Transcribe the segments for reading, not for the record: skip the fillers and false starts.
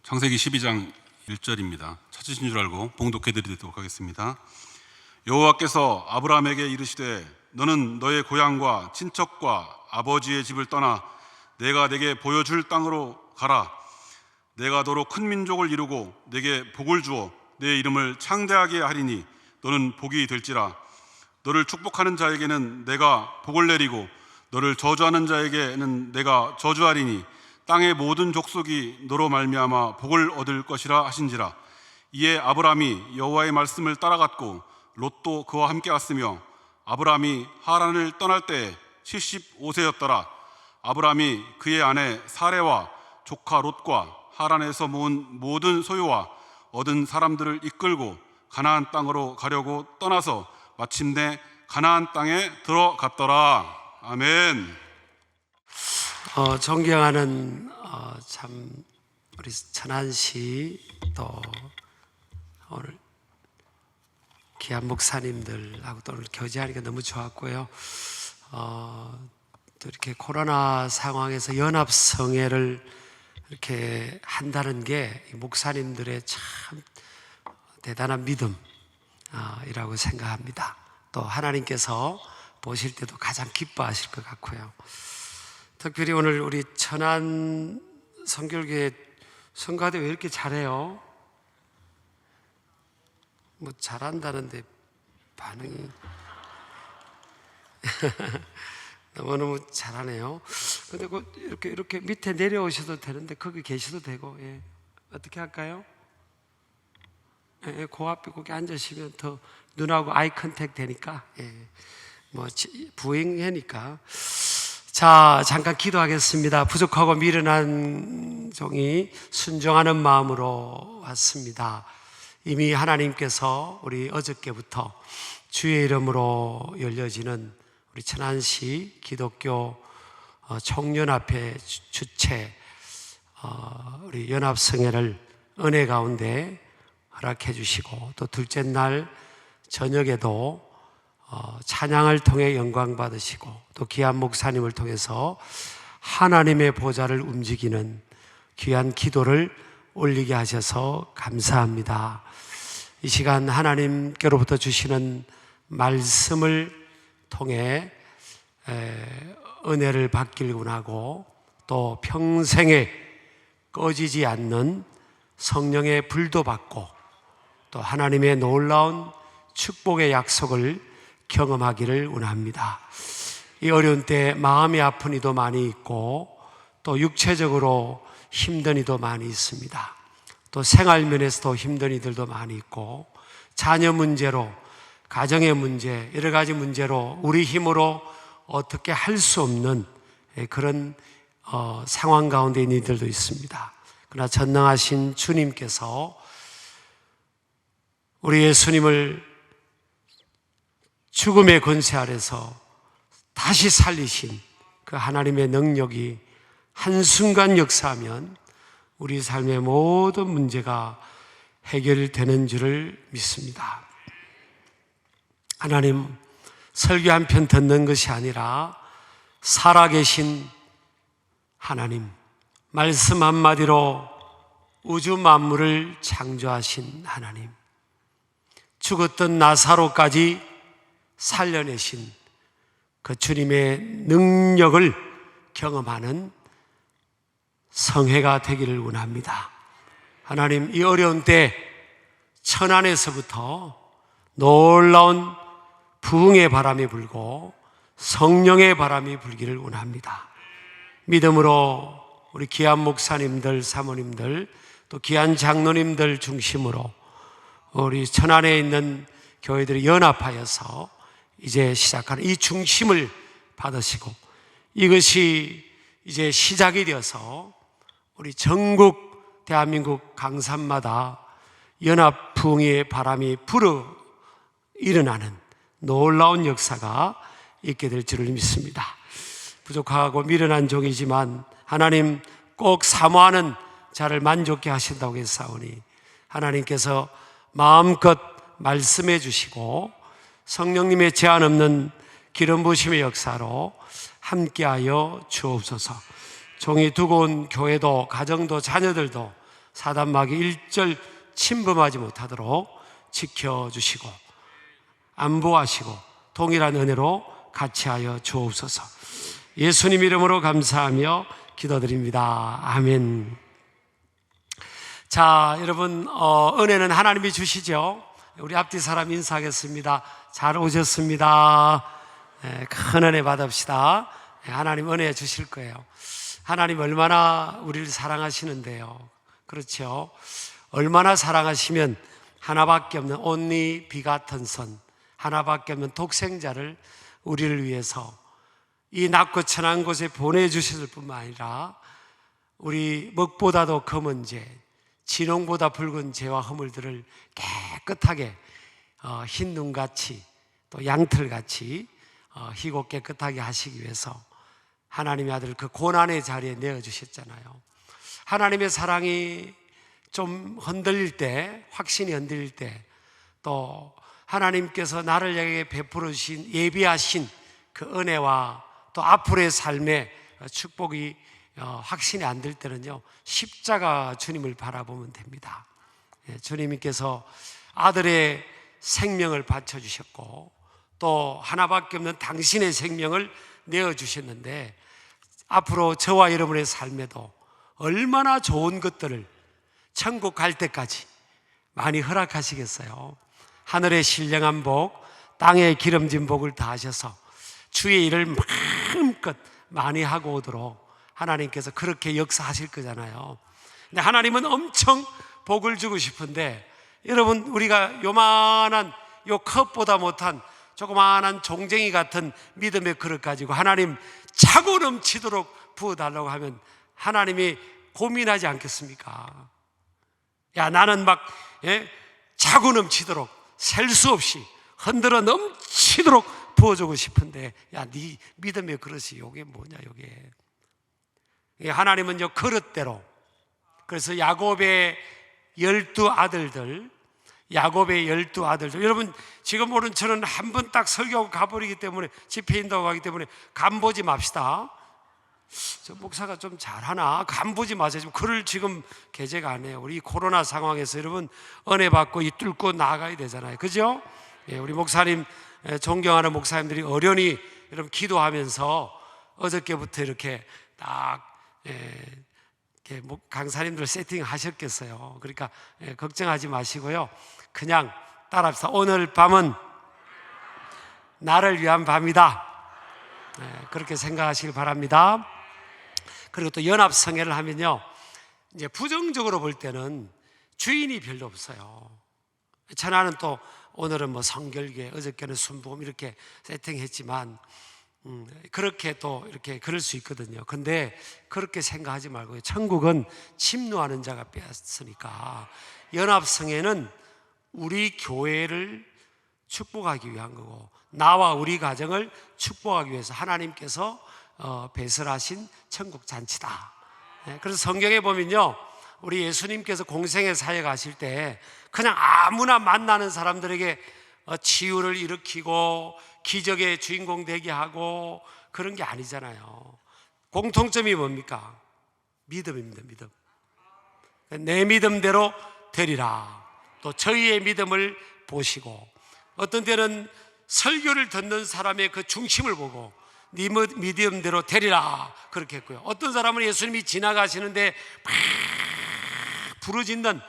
창세기 12장 1절입니다. 찾으신 줄 알고 봉독해 드리도록 하겠습니다. 여호와께서 아브라함에게 이르시되 너는 너의 고향과 친척과 아버지의 집을 떠나 내가 내게 보여줄 땅으로 가라. 내가 너로 큰 민족을 이루고 내게 복을 주어 내 이름을 창대하게 하리니 너는 복이 될지라. 너를 축복하는 자에게는 내가 복을 내리고 너를 저주하는 자에게는 내가 저주하리니 땅의 모든 족속이 너로 말미암아 복을 얻을 것이라 하신지라. 이에 아브라함이 여호와의 말씀을 따라갔고 롯도 그와 함께 갔으며 아브라함이 하란을 떠날 때에 75세였더라. 아브라함이 그의 아내 사레와 조카 롯과 하란에서 모은 모든 소유와 얻은 사람들을 이끌고 가나안 땅으로 가려고 떠나서 마침내 가나안 땅에 들어갔더라. 아멘. 존경하는 참 우리 천안시 또 오늘 귀한 목사님들하고 또 오늘 교제하니까 너무 좋았고요. 또 이렇게 코로나 상황에서 연합성회를 이렇게 한다는 게 목사님들의 참 대단한 믿음이라고 생각합니다. 또 하나님께서 보실 때도 가장 기뻐하실 것 같고요. 특별히 오늘 우리 천안 성결교회 성가대 왜 이렇게 잘해요? 뭐 잘한다는데 반응이 너무너무 잘하네요. 근데 이렇게 밑에 내려오셔도 되는데 거기 계셔도 되고, 예. 어떻게 할까요? 예, 그 앞에 거기 앉으시면 더 눈하고 아이 컨택 되니까, 예. 뭐 부행하니까. 자, 잠깐 기도하겠습니다. 부족하고 미련한 종이 순종하는 마음으로 왔습니다. 이미 하나님께서 우리 어저께부터 주의 이름으로 열려지는 우리 천안시 기독교 총연합회 주최 우리 연합성회를 은혜 가운데 허락해 주시고, 또 둘째 날 저녁에도 찬양을 통해 영광 받으시고, 또 귀한 목사님을 통해서 하나님의 보좌를 움직이는 귀한 기도를 올리게 하셔서 감사합니다. 이 시간 하나님께로부터 주시는 말씀을 통해 은혜를 받길 원하고, 또 평생에 꺼지지 않는 성령의 불도 받고, 또 하나님의 놀라운 축복의 약속을 경험하기를 원합니다. 이 어려운 때 마음이 아픈 이도 많이 있고, 또 육체적으로 힘든 이도 많이 있습니다. 또 생활면에서도 힘든 이들도 많이 있고, 자녀 문제로, 가정의 문제, 여러 가지 문제로 우리 힘으로 어떻게 할 수 없는 그런 상황 가운데 있는 이들도 있습니다. 그러나 전능하신 주님께서 우리 예수님을 죽음의 권세 아래서 다시 살리신 그 하나님의 능력이 한순간 역사하면 우리 삶의 모든 문제가 해결되는 줄을 믿습니다. 하나님, 설교 한 편 듣는 것이 아니라 살아계신 하나님, 말씀 한마디로 우주 만물을 창조하신 하나님, 죽었던 나사로까지 살려내신 그 주님의 능력을 경험하는 성회가 되기를 원합니다. 하나님, 이 어려운 때 천안에서부터 놀라운 부흥의 바람이 불고 성령의 바람이 불기를 원합니다. 믿음으로 우리 귀한 목사님들, 사모님들, 또 귀한 장로님들 중심으로 우리 천안에 있는 교회들이 연합하여서 이제 시작하는 이 중심을 받으시고, 이것이 이제 시작이 되어서 우리 전국 대한민국 강산마다 연합 부흥의 바람이 불어 일어나는 놀라운 역사가 있게 될 줄을 믿습니다. 부족하고 미련한 종이지만 하나님 꼭 사모하는 자를 만족케 하신다고 했사오니, 하나님께서 마음껏 말씀해 주시고 성령님의 제한 없는 기름 부으심의 역사로 함께하여 주옵소서. 종이 두고 온 교회도, 가정도, 자녀들도 사단마귀 일절 침범하지 못하도록 지켜주시고 안보하시고 동일한 은혜로 같이 하여 주옵소서. 예수님 이름으로 감사하며 기도드립니다. 아멘. 자, 여러분, 은혜는 하나님이 주시죠. 우리 앞뒤 사람 인사하겠습니다. 잘 오셨습니다. 큰 은혜 받읍시다. 하나님 은혜 주실 거예요. 하나님 얼마나 우리를 사랑하시는데요. 그렇죠. 얼마나 사랑하시면 하나밖에 없는 only begotten son, 하나밖에 없는 독생자를 우리를 위해서 이 낮고 천한 곳에 보내주셨을 뿐만 아니라 우리 먹보다도 검은 죄, 진홍보다 붉은 죄와 허물들을 깨끗하게 흰 눈같이 또 양털같이 희고 깨끗하게 하시기 위해서 하나님의 아들 그 고난의 자리에 내어주셨잖아요. 하나님의 사랑이 좀 흔들릴 때, 확신이 흔들릴 때, 또 하나님께서 나를 향해 베풀어 주신 예비하신 그 은혜와 또 앞으로의 삶의 축복이 확신이 안 들 때는요, 십자가 주님을 바라보면 됩니다. 주님께서 아들의 생명을 바쳐주셨고 또 하나밖에 없는 당신의 생명을 내어주셨는데 앞으로 저와 여러분의 삶에도 얼마나 좋은 것들을 천국 갈 때까지 많이 허락하시겠어요. 하늘의 신령한 복, 땅의 기름진 복을 다하셔서 주의 일을 마음껏 많이 하고 오도록 하나님께서 그렇게 역사하실 거잖아요. 근데 하나님은 엄청 복을 주고 싶은데 여러분, 우리가 요만한 요 컵보다 못한 조그마한 종쟁이 같은 믿음의 그릇 가지고 하나님 차고 넘치도록 부어달라고 하면 하나님이 고민하지 않겠습니까? 야, 나는 막 차고 넘치도록 셀 수 없이 흔들어 넘치도록 부어주고 싶은데, 야, 네 믿음의 그릇이 요게 뭐냐, 요게. 하나님은요, 그릇대로. 그래서 야곱의 12아들들, 여러분, 지금 오는 저는 한 번 딱 설교하고 가버리기 때문에, 집회 인도하고 가기 때문에 간 보지 맙시다. 저 목사가 좀 잘하나? 간 보지 마세요. 지금 글을 지금 게재가 안 해요. 우리 코로나 상황에서 여러분 은혜 받고 이 뚫고 나가야 되잖아요. 그죠? 우리 목사님, 존경하는 목사님들이 어련히 여러분 기도하면서 어저께부터 이렇게 딱 이렇게 강사님들 세팅하셨겠어요. 그러니까 걱정하지 마시고요. 그냥 따라합시다. 오늘 밤은 나를 위한 밤이다. 그렇게 생각하시길 바랍니다. 그리고 또 연합성회를 하면요, 이제 부정적으로 볼 때는 주인이 별로 없어요. 천하는 또 오늘은 뭐 성결계, 어저께는 순복음 이렇게 세팅했지만 그렇게 또 이렇게 그럴 수 있거든요. 근데 그렇게 생각하지 말고요. 천국은 침노하는 자가 빼앗으니까 연합성회는 우리 교회를 축복하기 위한 거고 나와 우리 가정을 축복하기 위해서 하나님께서 배설하신 천국 잔치다. 그래서 성경에 보면요, 우리 예수님께서 공생의 사역 하실 때 그냥 아무나 만나는 사람들에게 치유를 일으키고 기적의 주인공 되게 하고 그런 게 아니잖아요. 공통점이 뭡니까? 믿음입니다. 믿음. 내 믿음대로 되리라. 또 저희의 믿음을 보시고, 어떤 때는 설교를 듣는 사람의 그 중심을 보고 네 믿음대로 되리라 그렇게 했고요. 어떤 사람은 예수님이 지나가시는데 막 부르짖는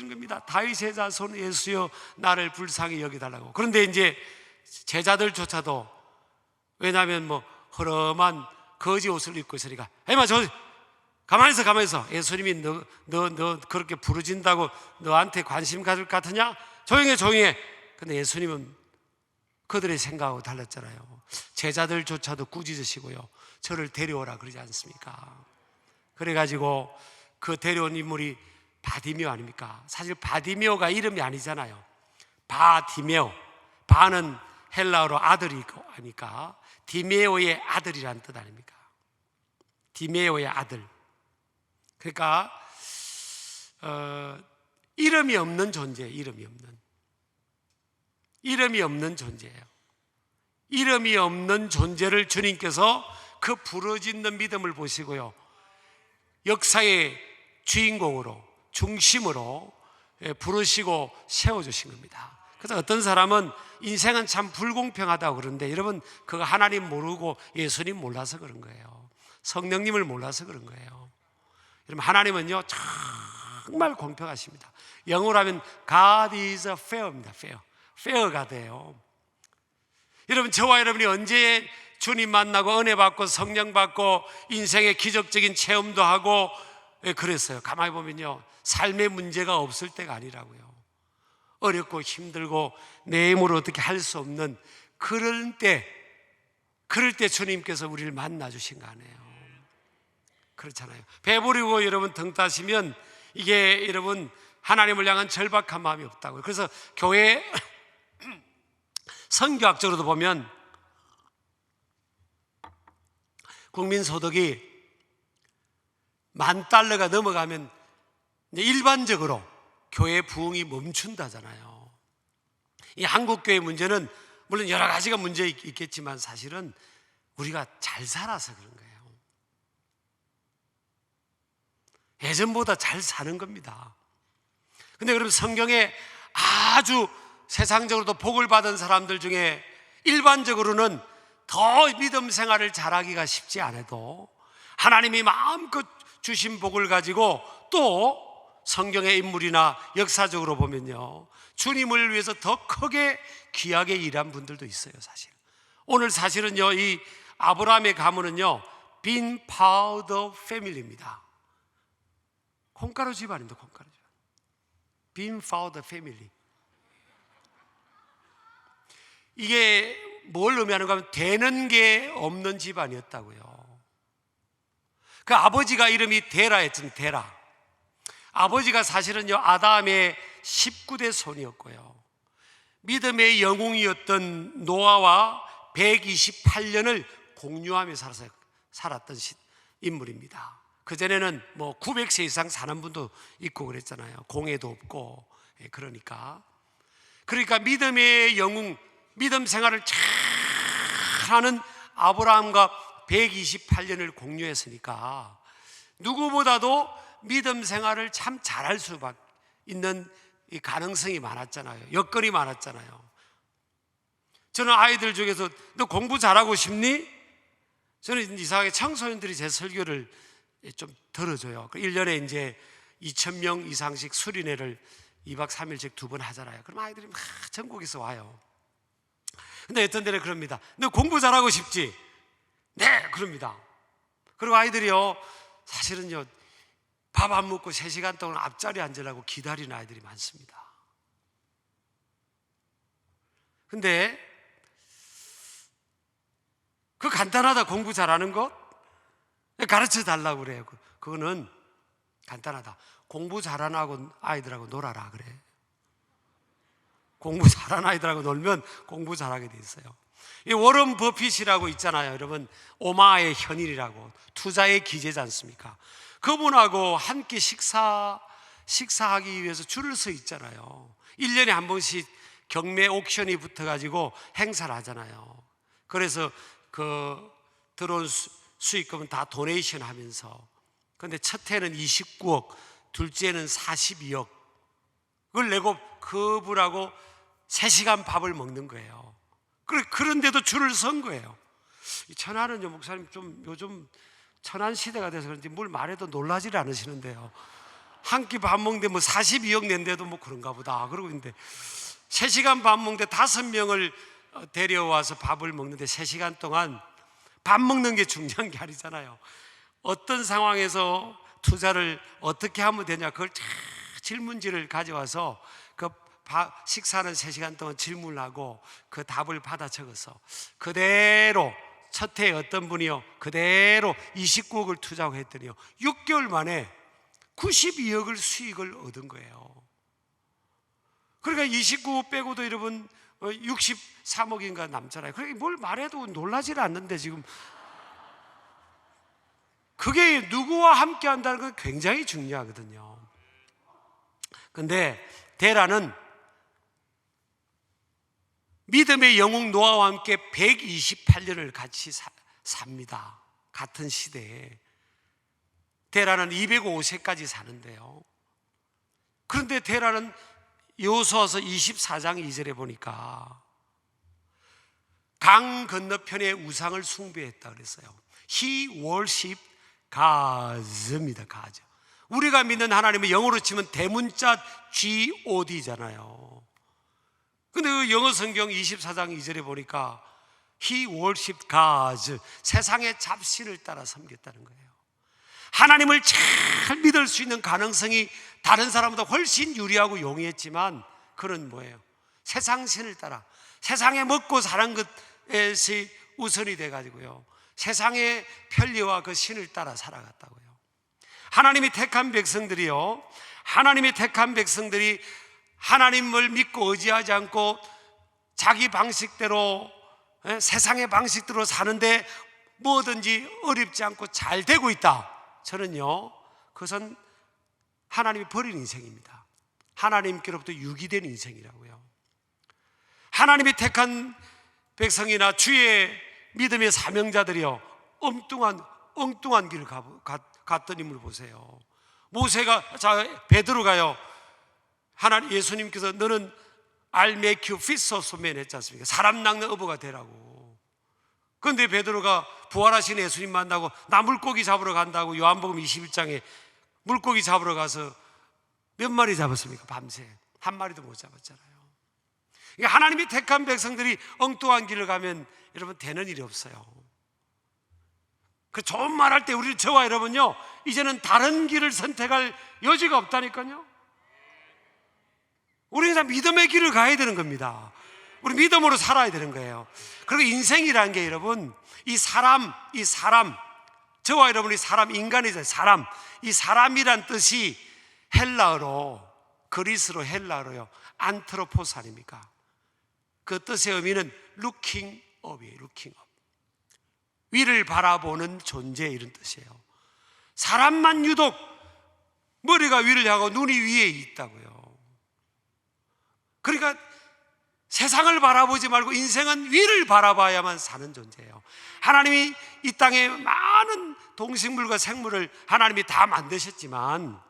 겁니다. 다윗의 자손 예수여 나를 불쌍히 여기달라고. 그런데 이제 제자들조차도, 왜냐하면 뭐 허름한 거지 옷을 입고 있으니까, 에마 저 가만히 있어. 예수님이 너 그렇게 부르짖는다고 너한테 관심 가질 것 같으냐? 조용해. 근데 예수님은 그들의 생각하고 달랐잖아요. 제자들조차도 꾸짖으시고요, 저를 데려오라 그러지 않습니까? 그래가지고 그 데려온 인물이 바디메오 아닙니까? 사실 바디메오가 이름이 아니잖아요. 바디메오, 바는 헬라어로 아들이고 하니까 디메오의 아들이라는 뜻 아닙니까? 디메오의 아들. 그러니까 이름이 없는 존재예요. 이름이 없는 존재예요. 이름이 없는 존재를 주님께서 그 부르짖는 믿음을 보시고요, 역사의 주인공으로, 중심으로 부르시고 세워주신 겁니다. 그래서 어떤 사람은 인생은 참 불공평하다고 그러는데, 여러분 그거 하나님 모르고 예수님 몰라서 그런 거예요. 성령님을 몰라서 그런 거예요. 여러분 하나님은요 정말 공평하십니다. 영어로 하면 God is fair입니다. fair가 돼요. 여러분 저와 여러분이 언제 주님 만나고 은혜 받고 성령 받고 인생의 기적적인 체험도 하고 그랬어요. 가만히 보면요 삶의 문제가 없을 때가 아니라고요. 어렵고 힘들고 내 힘으로 어떻게 할 수 없는 그럴 때 주님께서 우리를 만나 주신 거 아니에요. 그렇잖아요. 배부리고 여러분 등 따시면 이게 여러분 하나님을 향한 절박한 마음이 없다고요. 그래서 교회 선교학적으로도 보면 국민소득이 $10,000가 넘어가면 일반적으로 교회 부흥이 멈춘다잖아요. 이 한국교회 문제는 물론 여러 가지가 문제 있겠지만 사실은 우리가 잘 살아서 그런 거예요. 예전보다 잘 사는 겁니다. 근데 그럼 성경에 아주 세상적으로도 복을 받은 사람들 중에 일반적으로는 더 믿음 생활을 잘하기가 쉽지 않아도 하나님이 마음껏 주신 복을 가지고 또 성경의 인물이나 역사적으로 보면요 주님을 위해서 더 크게 귀하게 일한 분들도 있어요. 사실 오늘 사실은요 이 아브라함의 가문은요 빈 파우더 패밀리입니다. 콩가루 집안입니다. 콩가루 집안. 빈 파우더 패밀리. 이게 뭘 의미하는가 하면 되는 게 없는 집안이었다고요. 그 아버지가 이름이 데라였죠. 데라. 아버지가 사실은요 아담의 19대 손이었고요 믿음의 영웅이었던 노아와 128년을 공유하며 살았던 인물입니다. 그전에는 뭐 900세 이상 사는 분도 있고 그랬잖아요. 공해도 없고. 그러니까 믿음의 영웅, 믿음 생활을 잘 하는 아브라함과 128년을 공유했으니까 누구보다도 믿음 생활을 참 잘할 수밖에 있는 이 가능성이 많았잖아요. 여건이 많았잖아요. 저는 아이들 중에서 너 공부 잘하고 싶니? 저는 이상하게 청소년들이 제 설교를 좀 들어줘요. 1년에 이제 2,000명 이상씩 수련회를 2박 3일씩 2번 하잖아요. 그럼 아이들이 막 전국에서 와요. 근데 어떤 데는 그럽니다. 너 공부 잘하고 싶지? 네, 그럽니다. 그리고 아이들이요, 사실은요, 밥 안 먹고 3시간 동안 앞자리에 앉으려고 기다리는 아이들이 많습니다. 근데 그 간단하다, 공부 잘하는 것? 가르쳐 달라고 그래요. 그거는 간단하다. 공부 잘하는 아이들하고 놀아라 그래. 공부 잘하는 아이들하고 놀면 공부 잘하게 돼 있어요. 이 워런 버핏이라고 있잖아요. 여러분, 오마의 현인이라고 투자의 기재지 않습니까? 그분하고 함께 식사하기 위해서 줄을 서 있잖아요. 1년에 한 번씩 경매 옥션이 붙어가지고 행사를 하잖아요. 그래서 그 들어온 수익금은 다 도네이션 하면서, 근데 첫 해는 29억, 둘째는 42억 그걸 내고 그분하고 3시간 밥을 먹는 거예요. 그런데도 줄을 선 거예요. 이 천안은요, 목사님 좀 요즘 천안 시대가 돼서 그런지 뭘 말해도 놀라질 않으시는데요. 한 끼 밥 먹는데 뭐 42억 낸데도 뭐 그런가 보다 그러고 있는데 3시간 밥 먹는데 5명을 데려와서 밥을 먹는데 3시간 동안 밥 먹는 게 중요한 게 아니잖아요. 어떤 상황에서 투자를 어떻게 하면 되냐, 그걸 질문지를 가져와서 그 식사하는 3시간 동안 질문을 하고 그 답을 받아 적어서 그대로 첫 해에 어떤 분이요 그대로 29억을 투자하고 했더니요 6개월 만에 92억을 수익을 얻은 거예요. 그러니까 29억 빼고도 여러분 63억인가 남잖아요. 그러니까 뭘 말해도 놀라지를 않는데 지금 그게 누구와 함께 한다는 건 굉장히 중요하거든요. 근데 데라는 믿음의 영웅 노아와 함께 128년을 같이 삽니다. 같은 시대에. 데라는 205세까지 사는데요. 그런데 데라는 여호수아서 24장 2절에 보니까 강 건너편에 우상을 숭배했다 그랬어요. He worshiped God입니다. God. 우리가 믿는 하나님은 영어로 치면 대문자 God잖아요. 근데 그 영어 성경 24장 2절에 보니까 He worshiped God, 세상의 잡신을 따라 섬겼다는 거예요. 하나님을 잘 믿을 수 있는 가능성이 다른 사람보다 훨씬 유리하고 용이했지만 그는 뭐예요? 세상 신을 따라, 세상에 먹고 사는 것이 우선이 돼가지고요, 세상의 편리와 그 신을 따라 살아갔다고요. 하나님이 택한 백성들이요, 하나님이 택한 백성들이 하나님을 믿고 의지하지 않고 자기 방식대로, 세상의 방식대로 사는데 뭐든지 어렵지 않고 잘 되고 있다. 저는요, 그것은 하나님이 버린 인생입니다. 하나님께로부터 유기된 인생이라고요. 하나님이 택한 백성이나 주의 믿음의 사명자들이요, 엉뚱한 길을 갔던 인물 보세요. 모세가, 베드로가요, 하나님 예수님께서 너는 I'll make you fisher of men 했지 않습니까? 사람 낚는 어부가 되라고. 그런데 베드로가 부활하신 예수님 만나고 나 물고기 잡으러 간다고 요한복음 21장에 물고기 잡으러 가서 몇 마리 잡았습니까? 밤새 한 마리도 못 잡았잖아요. 그러니까 하나님이 택한 백성들이 엉뚱한 길을 가면 여러분 되는 일이 없어요. 그 좋은 말 할 때 우리, 저와 여러분요, 이제는 다른 길을 선택할 여지가 없다니까요. 우리는 다 믿음의 길을 가야 되는 겁니다. 우리 믿음으로 살아야 되는 거예요. 그리고 인생이라는 게 여러분, 이 사람, 저와 여러분이 사람, 인간이잖아요. 사람, 이 사람이란 뜻이 헬라어로, 그리스로 헬라어로요, 안트로포스 아닙니까? 그 뜻의 의미는 looking up이에요. looking up, 위를 바라보는 존재, 이런 뜻이에요. 사람만 유독 머리가 위를 향하고 눈이 위에 있다고요. 그러니까 세상을 바라보지 말고 인생은 위를 바라봐야만 사는 존재예요. 하나님이 이 땅에 많은 동식물과 생물을 하나님이 다 만드셨지만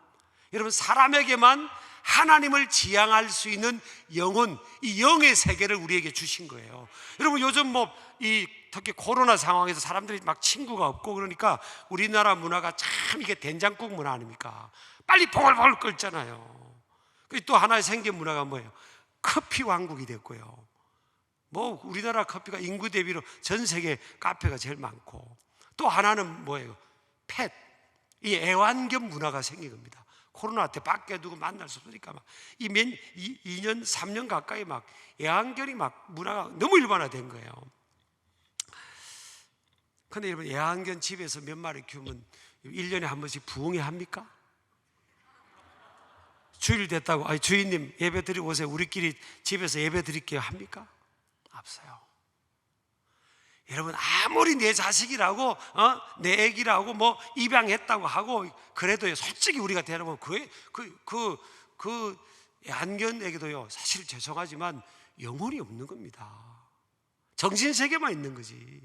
여러분, 사람에게만 하나님을 지향할 수 있는 영혼, 이 영의 세계를 우리에게 주신 거예요. 여러분, 요즘 특히 코로나 상황에서 사람들이 막 친구가 없고 그러니까 우리나라 문화가 참 이게 된장국 문화 아닙니까? 빨리 보글보글 끓잖아요. 또 하나의 생긴 문화가 뭐예요? 커피 왕국이 됐고요. 우리나라 커피가 인구 대비로 전 세계 카페가 제일 많고, 또 하나는 뭐예요? 펫, 이 애완견 문화가 생긴 겁니다. 코로나 때 밖에 두고 만날 수 없으니까 2년, 3년 가까이 애완견이 문화가 너무 일반화된 거예요. 근데 여러분, 애완견 집에서 몇 마리 키우면 1년에 한 번씩 부흥회 합니까? 주일 됐다고 주인님 예배 드리고 오세요, 우리끼리 집에서 예배 드릴게요 합니까? 없어요. 여러분, 아무리 내 자식이라고 내 애기라고 입양했다고 하고 그래도요, 솔직히 우리가 대하면 그 애완견에게도요, 사실 죄송하지만 영혼이 없는 겁니다. 정신세계만 있는 거지.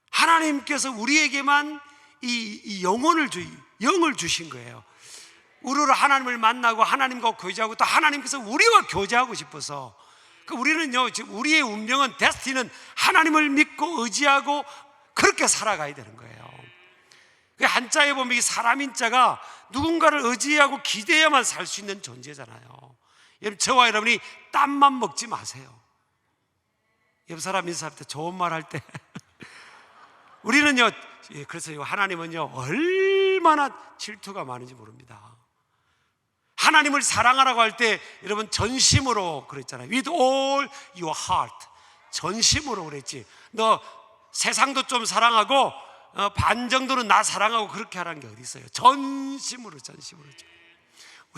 하나님께서 우리에게만 이 영을 주신 거예요. 우리로 하나님을 만나고 하나님과 교제하고 또 하나님께서 우리와 교제하고 싶어서, 우리는요, 우리의 운명은, 데스티는 하나님을 믿고 의지하고 그렇게 살아가야 되는 거예요. 한자에 보면 이 사람인 자가 누군가를 의지하고 기대야만 살 수 있는 존재잖아요. 여러분, 저와 여러분이 땀만 먹지 마세요. 옆 사람 인사할 때, 좋은 말 할 때 우리는요, 그래서 하나님은요, 얼마나 질투가 많은지 모릅니다. 하나님을 사랑하라고 할 때 여러분, 전심으로 그랬잖아요. With all your heart, 전심으로 그랬지. 너 세상도 좀 사랑하고 반 정도는 나 사랑하고 그렇게 하라는 게 어디 있어요? 전심으로.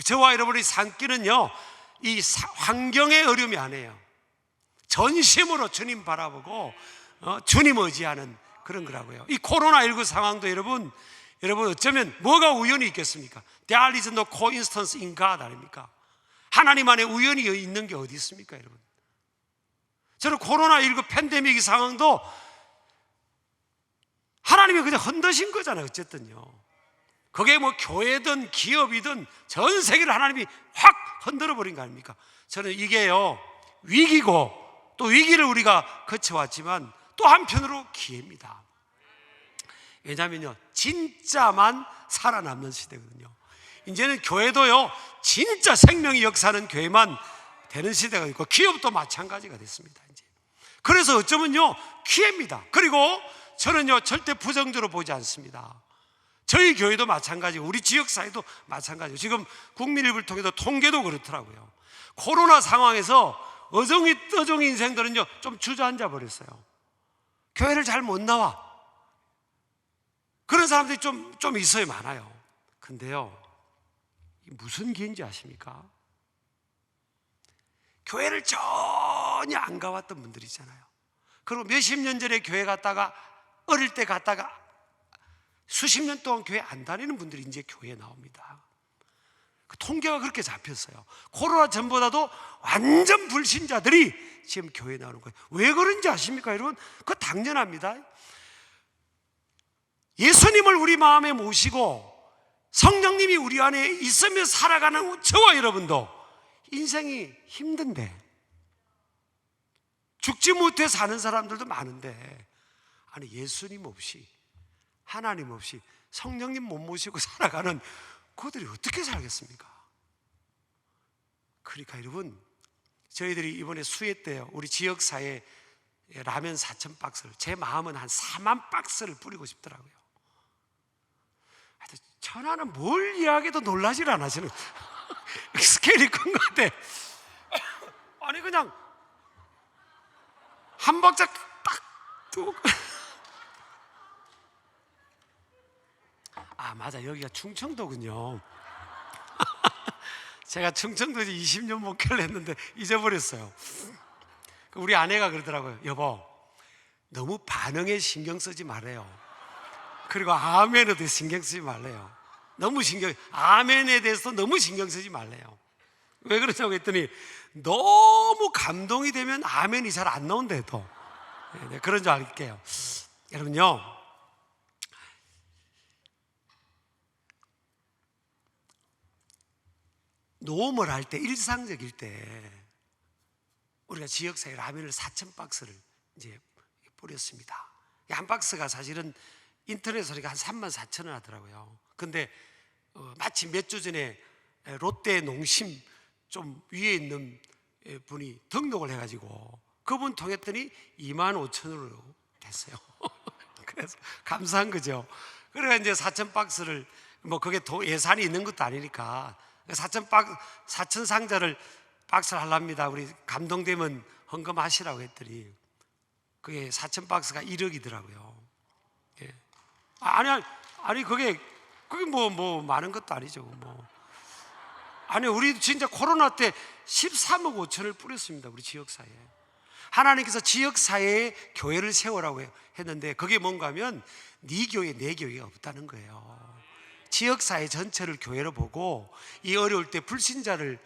저와 여러분의 산길은요, 이 환경의 어려움이 아니에요. 전심으로 주님 바라보고 주님 의지하는 그런 거라고요. 이 코로나19 상황도 여러분 어쩌면 뭐가 우연이 있겠습니까? There is no coincidence in God 아닙니까? 하나님 안에 우연이 있는 게 어디 있습니까, 여러분? 저는 코로나19 팬데믹 상황도 하나님이 그냥 흔드신 거잖아요. 어쨌든요. 그게 뭐 교회든 기업이든 전 세계를 하나님이 확 흔들어 버린 거 아닙니까? 저는 이게요, 위기고 또 위기를 우리가 거쳐왔지만 또 한편으로 기회입니다. 왜냐하면요, 진짜만 살아남는 시대거든요. 이제는 교회도요, 진짜 생명이 역사하는 교회만 되는 시대가 있고 기업도 마찬가지가 됐습니다. 이제. 그래서 어쩌면요, 기회입니다. 그리고 저는요, 절대 부정적으로 보지 않습니다. 저희 교회도 마찬가지고 우리 지역사회도 마찬가지고 지금 국민일보를 통해서 통계도 그렇더라고요. 코로나 상황에서 어정이 떠정이 인생들은요, 좀 주저앉아 버렸어요. 교회를 잘 못 나와. 그런 사람들이 좀 있어요. 많아요. 근데요, 무슨 기회인지 아십니까? 교회를 전혀 안 가봤던 분들이 있잖아요. 그리고 몇십 년 전에 교회 갔다가 어릴 때 갔다가 수십 년 동안 교회 안 다니는 분들이 이제 교회에 나옵니다. 그 통계가 그렇게 잡혔어요. 코로나 전보다도 완전 불신자들이 지금 교회에 나오는 거예요. 왜 그런지 아십니까, 여러분? 그거 당연합니다. 예수님을 우리 마음에 모시고 성령님이 우리 안에 있으며 살아가는 저와 여러분도 인생이 힘든데, 죽지 못해 사는 사람들도 많은데, 아니 예수님 없이, 하나님 없이, 성령님 못 모시고 살아가는 그들이 어떻게 살겠습니까? 그러니까 여러분, 저희들이 이번에 수해 때요, 우리 지역사회에 라면 4,000박스를, 제 마음은 한 4만 박스를 뿌리고 싶더라고요. 하여튼 천하는 뭘 이야기해도 놀라질 않으시는 스케일이 큰 것 같아. 아니 그냥 한 박자 딱 두고. 아 맞아, 여기가 충청도군요. 제가 충청도에 20년 목회를 했는데 잊어버렸어요. 우리 아내가 그러더라고요. 여보, 너무 반응에 신경 쓰지 말아요. 그리고 아멘에도 신경 쓰지 말래요. 너무 아멘에 대해서 너무 신경 쓰지 말래요. 왜 그러냐고 했더니 너무 감동이 되면 아멘이 잘 안 나온대 또. 네, 그런 줄 알게요. 여러분요, 노음을 할 때, 일상적일 때 우리가 지역사회 라면을 4,000박스를 이제 뿌렸습니다. 한 박스가 사실은 인터넷으로 한 34,000원 하더라고요. 근데 마치 몇 주 전에 롯데 농심 좀 위에 있는 분이 등록을 해가지고 그분 통했더니 25,000원으로 됐어요. 그래서 감사한 거죠. 그래가 이제 4,000박스를, 뭐 그게 예산이 있는 것도 아니니까 4,000 상자를 박스를 하랍니다. 우리 감동되면 헌금하시라고 했더니 그게 4,000박스가 1억이더라고요. 예. 아니 그게 뭐 많은 것도 아니죠. 뭐 아니 우리 진짜 코로나 때 13억 5천을 뿌렸습니다. 우리 지역사회에. 하나님께서 지역사회에 교회를 세우라고 했는데 그게 뭔가 하면 네 교회 내 교회가 없다는 거예요. 지역사회 전체를 교회로 보고 이 어려울 때 불신자를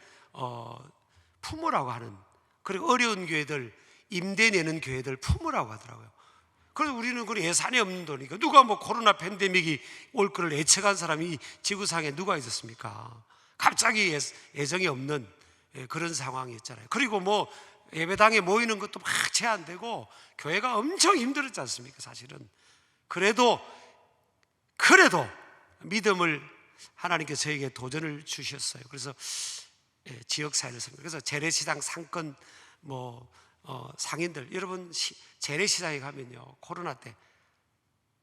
품으라고 하는, 그리고 어려운 교회들, 임대 내는 교회들 품으라고 하더라고요. 그래서 우리는 그 예산이 없는 돈이니까 누가 뭐 코로나 팬데믹이 올 거를 예측한 사람이 지구상에 누가 있었습니까? 갑자기 예정이 없는 그런 상황이었잖아요. 그리고 뭐 예배당에 모이는 것도 막 제한되고 교회가 엄청 힘들었지 않습니까? 사실은. 그래도 믿음을 하나님께서 저에게 도전을 주셨어요. 그래서 지역사회를 섬깁니다. 그래서 재래시장 상권 상인들, 여러분 재래시장에 가면요, 코로나 때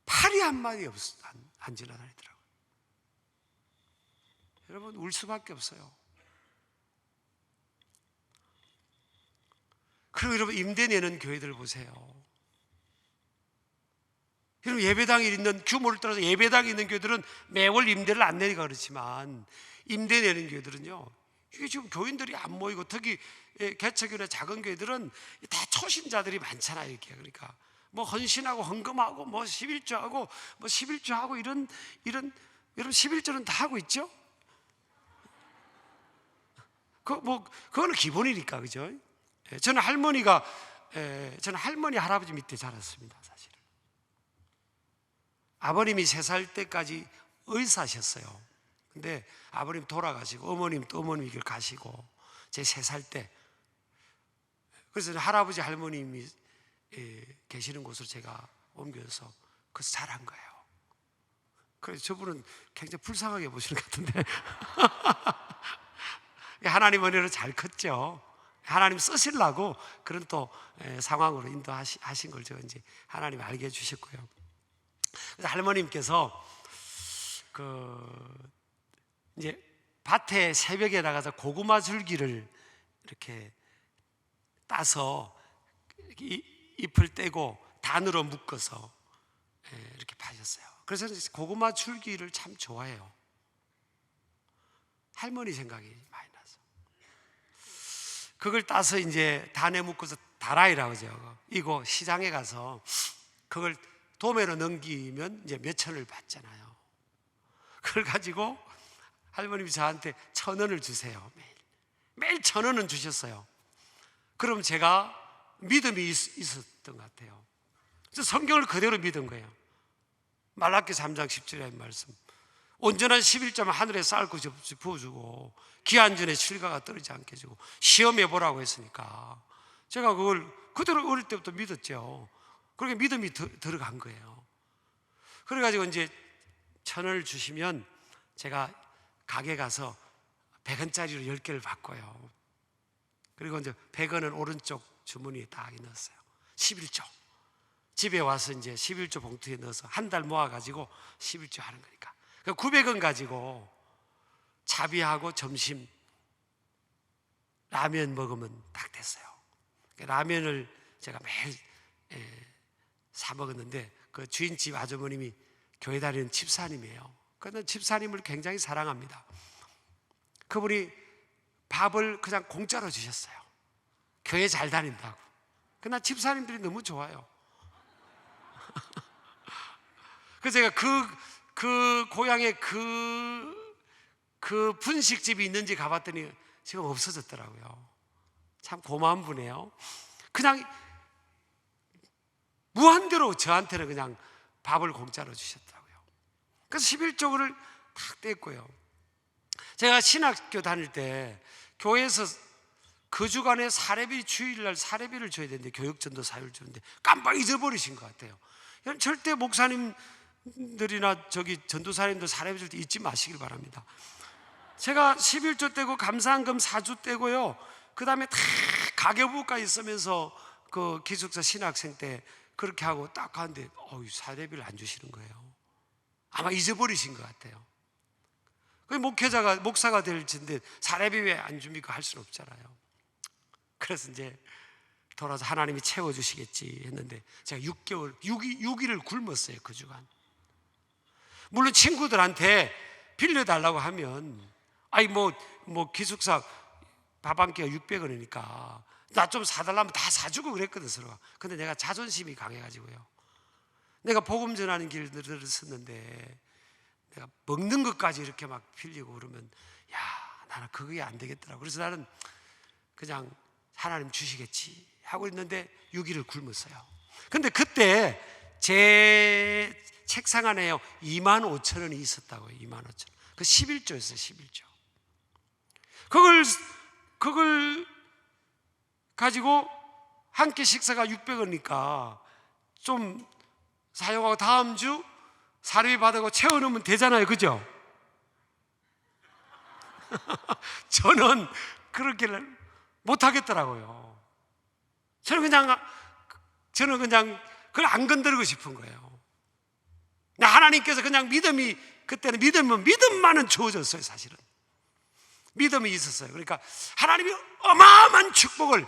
팔이 한 마디 안 지나다니더라고요. 여러분 울 수밖에 없어요. 그리고 여러분 임대 내는 교회들 보세요. 여러분 예배당이 있는, 규모를 따라서 예배당이 있는 교회들은 매월 임대를 안 내니까 그렇지만 임대 내는 교회들은요, 이게 지금 교인들이 안 모이고 특히 개척교회나 작은 교회들은 다 초신자들이 많잖아요. 이렇게. 그러니까 뭐 헌신하고 헌금하고 뭐 11조하고 뭐 11조하고 이런 여러분 11조는 다 하고 있죠? 그거는 기본이니까, 그죠? 저는 할머니 할아버지 밑에 자랐습니다, 사실은. 아버님이 3살 때까지 의사셨어요. 근데 아버님 돌아가시고 어머님 또 어머님 길 가시고 제 3살 때, 그래서 할아버지 할머님이 계시는 곳으로 제가 옮겨서 그래서 자란 거예요. 그래서 저분은 굉장히 불쌍하게 보시는 것 같은데 하나님 은혜로 잘 컸죠. 하나님 쓰시려고 그런 또 상황으로 인도하신 걸 제가 이제 하나님 알게 해주셨고요. 그래서 할머님께서 이제 밭에 새벽에 나가서 고구마 줄기를 이렇게 따서 잎을 떼고 단으로 묶어서 이렇게 파셨어요. 그래서 고구마 줄기를 참 좋아해요. 할머니 생각이 많이 나서 그걸 따서 이제 단에 묶어서 다라이라고 하죠. 이거 시장에 가서 그걸 도매로 넘기면 이제 몇 천을 받잖아요. 그걸 가지고 할머님이 저한테 1,000원을 주세요. 매일 1,000원은 주셨어요. 그럼 제가 믿음이 있었던 것 같아요. 그래서 성경을 그대로 믿은 거예요. 말라기 3장 10절의 말씀, 온전한 11조만 하늘에 쌀 것이 없이 부어주고 기한 전에 실과가 떨어지지 않게 해주고 시험해 보라고 했으니까 제가 그걸 그대로 어릴 때부터 믿었죠. 그렇게 믿음이 들어간 거예요. 그래가지고 이제 1,000원을 주시면 제가 가게 가서 100원짜리로 10개를 바꿔요. 그리고 이제 100원은 오른쪽 주머니에 딱 넣었어요. 11조. 집에 와서 이제 11조 봉투에 넣어서 한 달 모아가지고 11조 하는 거니까. 900원 가지고 차비하고 점심 라면 먹으면 딱 됐어요. 라면을 제가 매일 사 먹었는데 그 주인집 아주머님이 교회 다니는 집사님이에요. 그런데 집사님을 굉장히 사랑합니다. 그분이 밥을 그냥 공짜로 주셨어요. 교회 잘 다닌다고. 그러나 집사님들이 너무 좋아요. 그래서 제가 그 고향에 그 분식집이 있는지 가봤더니 지금 없어졌더라고요. 참 고마운 분이에요. 그냥 무한대로 저한테는 그냥 밥을 공짜로 주셨더라고요. 그래서 11조를 탁 뗐고요. 제가 신학교 다닐 때 교회에서 그 주간에 사례비, 주일날 사례비를 줘야 되는데 교육전도 사유를 주는데 깜빡 잊어버리신 것 같아요. 절대 목사님들이나 저기 전도사님들 사례비 줄 때 잊지 마시길 바랍니다. 제가 11조 떼고 감사한금 4주 떼고요. 그 다음에 다 가계부까지 쓰면서 그 기숙사 신학생 때 그렇게 하고 딱 하는데 사례비를 안 주시는 거예요. 아마 잊어버리신 것 같아요. 목사가 될 텐데 사례비 왜 안 줍니까? 할 수는 없잖아요. 그래서 이제 돌아서 하나님이 채워주시겠지 했는데 제가 6일을 굶었어요. 그 주간. 물론 친구들한테 빌려달라고 하면 뭐 기숙사 밥 한 끼가 600원이니까 나 좀 사달라면 다 사주고 그랬거든 서로. 근데 내가 자존심이 강해가지고요. 내가 복음 전하는 길들을 썼는데 내가 먹는 것까지 이렇게 막 빌리고 그러면 나는 그게 안 되겠더라고. 그래서 나는 그냥 하나님 주시겠지 하고 있는데 6일을 굶었어요. 근데 그때 제 책상 안에요 25,000원이 있었다고요. 25,000원. 그 11조였어요. 11조. 그걸 가지고 한 끼 식사가 600원이니까 좀 사용하고 다음 주 사례비 받아고 채워놓으면 되잖아요. 그죠? 저는 그렇게는 못하겠더라고요. 저는 그냥 그걸 안 건드리고 싶은 거예요. 하나님께서 그냥 그때는 믿음만은 주어졌어요. 사실은 믿음이 있었어요. 그러니까 하나님이 어마어마한 축복을,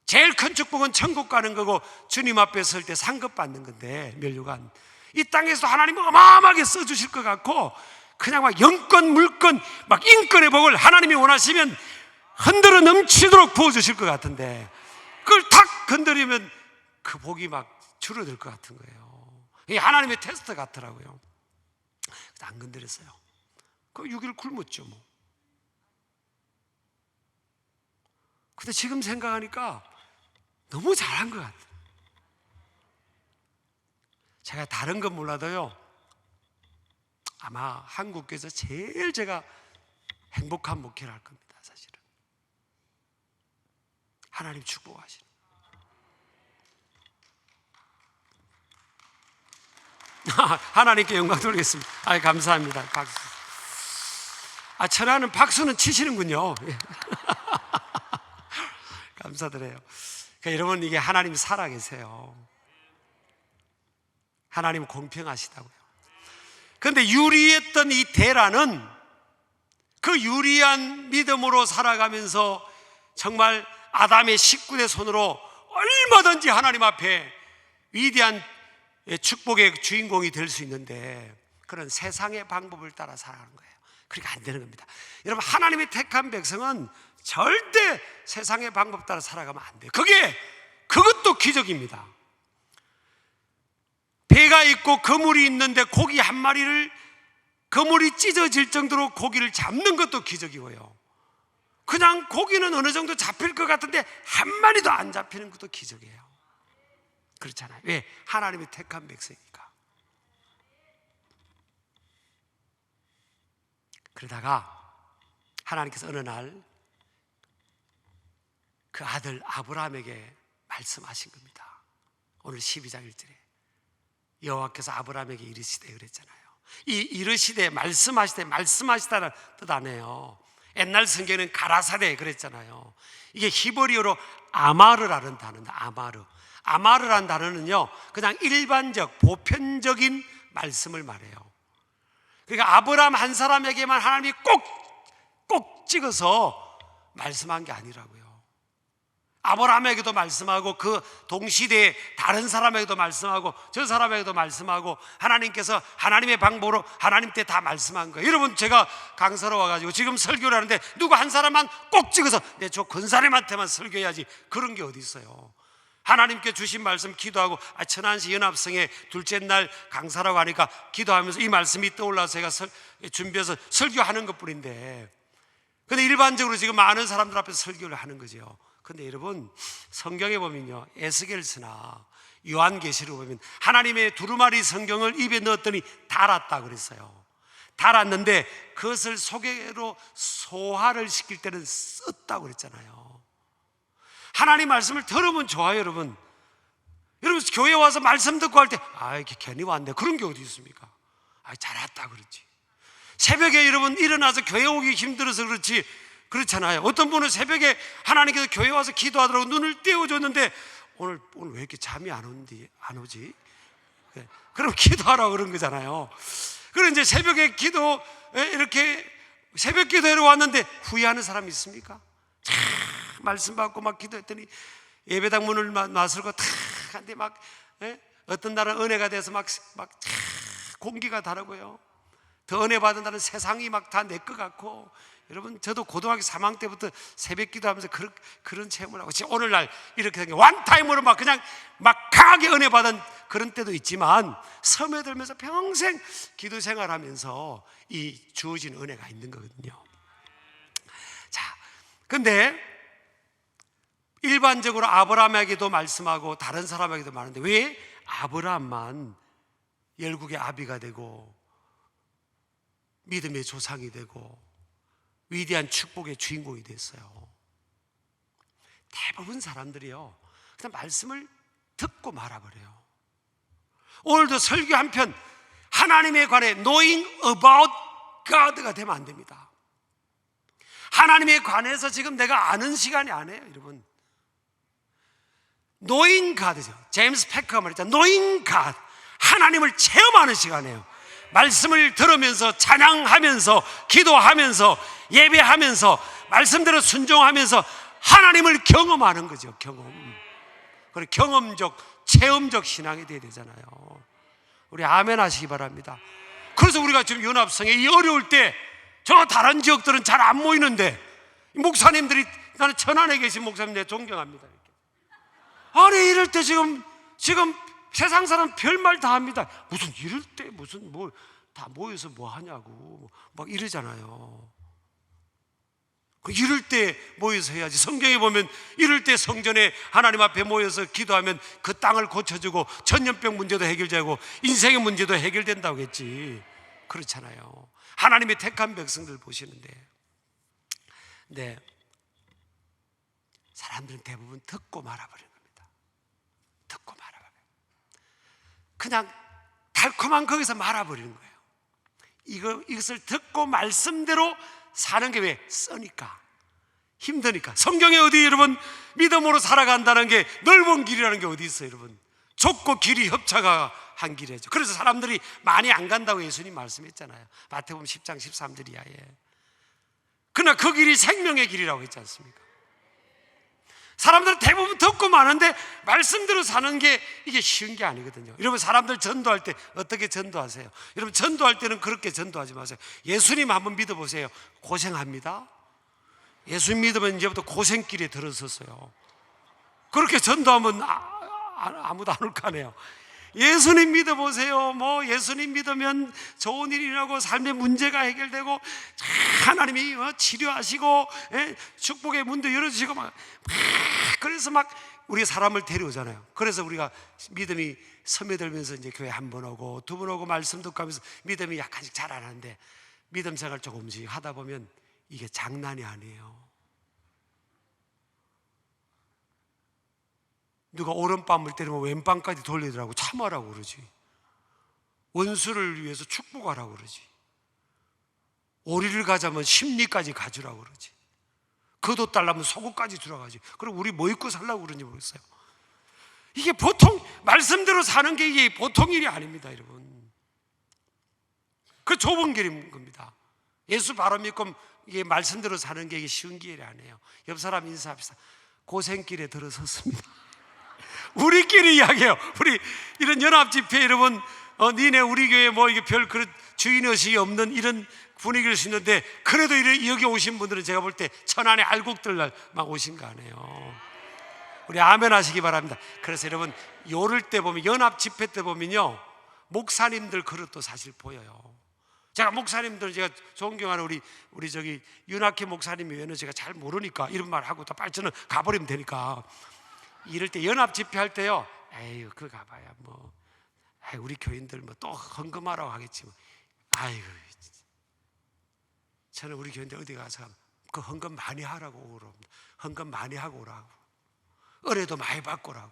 제일 큰 축복은 천국 가는 거고 주님 앞에 설 때 상급 받는 건데, 면류관 이 땅에서 하나님이 어마어마하게 써주실 것 같고 그냥 막 영권 물권 막 인권의 복을 하나님이 원하시면 흔들어 넘치도록 부어주실 것 같은데 그걸 탁 건드리면 그 복이 막 줄어들 것 같은 거예요. 이게 하나님의 테스트 같더라고요. 그래서 안 건드렸어요. 그 6일 굶었죠 뭐. 근데 지금 생각하니까 너무 잘한 것 같아요. 제가 다른 건 몰라도요, 아마 한국교회에서 제일 제가 행복한 목회를 할 겁니다. 사실은 하나님 축복하시는, 하나님께 영광 돌리겠습니다. 감사합니다. 박수. 천하는 박수는 치시는군요. 감사드려요. 그러니까 여러분, 이게 하나님 살아계세요. 하나님 공평하시다고요. 그런데 유리했던 이 데라는 그 유리한 믿음으로 살아가면서 정말 아담의 식구의 손으로 얼마든지 하나님 앞에 위대한 축복의 주인공이 될 수 있는데, 그런 세상의 방법을 따라 살아가는 거예요. 그러니까 안 되는 겁니다. 여러분, 하나님의 택한 백성은 절대 세상의 방법 따라 살아가면 안 돼요. 그것도 기적입니다. 배가 있고 그물이 있는데 고기 한 마리를, 그물이 찢어질 정도로 고기를 잡는 것도 기적이고요, 그냥 고기는 어느 정도 잡힐 것 같은데 한 마리도 안 잡히는 것도 기적이에요. 그렇잖아요. 왜? 하나님이 택한 백성이니까. 그러다가 하나님께서 어느 날 그 아들 아브라함에게 말씀하신 겁니다. 오늘 12장 1절에 여호와께서 아브라함에게 이르시되 그랬잖아요. 이 이르시되, 말씀하시다는 뜻 아니에요. 옛날 성경에는 가라사대 그랬잖아요. 이게 히브리어로 아마르라는 단어입니다. 아마르라는 단어는요, 그냥 일반적 보편적인 말씀을 말해요. 그러니까 아브라함 한 사람에게만 하나님이 꼭 찍어서 말씀한 게 아니라고요. 아브라함에게도 말씀하고, 그 동시대에 다른 사람에게도 말씀하고, 저 사람에게도 말씀하고, 하나님께서 하나님의 방법으로 하나님 때 다 말씀한 거예요. 여러분, 제가 강사로 와가지고 지금 설교를 하는데 누구 한 사람만 꼭 찍어서 저 권사님한테만 설교해야지, 그런 게 어디 있어요. 하나님께 주신 말씀 기도하고, 천안시 연합성의 둘째 날 강사라고 하니까 기도하면서 이 말씀이 떠올라서 제가 준비해서 설교하는 것뿐인데, 근데 일반적으로 지금 많은 사람들 앞에서 설교를 하는 거죠. 근데 여러분, 성경에 보면요, 에스겔서나 요한계시록 보면 하나님의 두루마리 성경을 입에 넣었더니 달았다 그랬어요. 달았는데 그것을 소개로 소화를 시킬 때는 썼다고 그랬잖아요. 하나님 말씀을 들으면 좋아요. 여러분 교회 와서 말씀 듣고 할 때 이렇게 괜히 왔네, 그런 게 어디 있습니까? 잘 왔다 그랬지. 새벽에 여러분 일어나서 교회 오기 힘들어서 그렇잖아요. 어떤 분은 새벽에 하나님께서 교회 와서 기도하더라고 눈을 떼어줬는데 오늘 왜 이렇게 잠이 안 오지? 그럼 기도하라고 그런 거잖아요. 그럼 이제 새벽에 이렇게 새벽 기도하러 왔는데 후회하는 사람이 있습니까? 말씀 받고 막 기도했더니 예배당 문을 나설고 탁 한데 어떤 날은 은혜가 돼서 막 공기가 다르고요, 더 은혜 받은 날은 세상이 막 다 내 것 같고. 여러분, 저도 고등학교 3학년 때부터 새벽 기도하면서 그런 체험을 하고, 지금 오늘날 이렇게 된 게 원타임으로 그냥 강하게 은혜 받은 그런 때도 있지만, 섬에 들면서 평생 기도 생활하면서 이 주어진 은혜가 있는 거거든요. 자, 근데 일반적으로 아브라함에게도 말씀하고 다른 사람에게도 말하는데 왜 아브라함만 열국의 아비가 되고 믿음의 조상이 되고 위대한 축복의 주인공이 됐어요? 대부분 사람들이요, 그냥 말씀을 듣고 말아버려요. 오늘도 설교 한 편 하나님에 관해 knowing about God가 되면 안 됩니다. 하나님에 관해서 지금 내가 아는 시간이 아니에요. 여러분, knowing God죠. 제임스 패커가 말했잖아요. knowing God, 하나님을 체험하는 시간이에요. 말씀을 들으면서 찬양하면서 기도하면서 예배하면서 말씀대로 순종하면서 하나님을 경험하는 거죠. 그리고 경험적, 체험적 신앙이 돼야 되잖아요. 우리 아멘 하시기 바랍니다. 그래서 우리가 지금 연합성에 이 어려울 때, 저 다른 지역들은 잘 안 모이는데 목사님들이, 나는 천안에 계신 목사님 존경합니다. 아니 이럴 때 지금 세상 사람 별말 다 합니다. 무슨 이럴 때 무슨 다 모여서 뭐 하냐고 막 이러잖아요. 이럴 때 모여서 해야지. 성경에 보면 이럴 때 성전에 하나님 앞에 모여서 기도하면 그 땅을 고쳐주고 전염병 문제도 해결되고 인생의 문제도 해결된다고 했지. 그렇잖아요. 하나님의 택한 백성들 보시는데, 네, 사람들은 대부분 듣고 말아버리는 겁니다. 듣고 말아버려요. 그냥 달콤한 거기서 말아버리는 거예요. 이것을 듣고 말씀대로 사는 게 왜? 쓰니까, 힘드니까. 성경에 어디 여러분 믿음으로 살아간다는 게 넓은 길이라는 게 어디 있어요 여러분? 좁고 길이 협차가 한 길이죠. 그래서 사람들이 많이 안 간다고 예수님 말씀했잖아요. 마태복음 10장 13절 이하에. 그러나 그 길이 생명의 길이라고 했지 않습니까? 사람들은 대부분 듣고 마는데 말씀대로 사는 게 이게 쉬운 게 아니거든요. 여러분 사람들 전도할 때 어떻게 전도하세요? 여러분 전도할 때는 그렇게 전도하지 마세요. 예수님 한번 믿어보세요. 고생합니다. 예수님 믿으면 이제부터 고생길에 들어섰어요. 그렇게 전도하면 아무도 안 올 거 아니에요. 예수님 믿어보세요. 예수님 믿으면 좋은 일이 일어나고 삶의 문제가 해결되고 하나님이 치료하시고 축복의 문도 열어주시고 그래서 우리 사람을 데려오잖아요. 그래서 우리가 믿음이 스며들면서 이제 교회 한 번 오고 두 번 오고 말씀 듣고 하면서 믿음이 약간씩 자라나는데, 믿음 생활 조금씩 하다 보면 이게 장난이 아니에요. 누가 오른밤을 때리면 왼밤까지 돌리더라고. 참아라고 그러지. 원수를 위해서 축복하라고 그러지. 오리를 가자면 심리까지 가주라고 그러지. 겉옷 달라면 속옷까지 들어가지. 그럼 우리 뭐 입고 살라고 그러는지 모르겠어요. 이게 보통 말씀대로 사는 게 이게 보통 일이 아닙니다 여러분. 그 좁은 길인 겁니다. 예수 바로 믿고 이게 말씀대로 사는 게 이게 쉬운 길이 아니에요. 옆 사람 인사합시다. 고생길에 들어섰습니다. 우리끼리 이야기해요. 우리 이런 연합 집회 여러분, 니네 우리 교회 이게 별 그런 주인의식이 없는 이런 분위기일 수 있는데, 그래도 여기 오신 분들은 제가 볼 때 천안의 알곡들만 오신 거 아니에요. 우리 아멘 하시기 바랍니다. 그래서 여러분 요럴 때 보면, 연합 집회 때 보면요, 목사님들 그릇도 사실 보여요. 제가 목사님들 제가 존경하는 우리 저기 윤학회 목사님 외에는 제가 잘 모르니까 이런 말 하고 또 빨리 저는 가버리면 되니까, 이럴 때 연합 집회 할 때요, 에휴 그거 가봐야 우리 교인들 또 헌금하라고 하겠지 아이고, 저는 우리 교인들 어디 가서 그 헌금 많이 하라고 오랍니다. 헌금 많이 하고 오라고, 은혜도 많이 받고 오라고,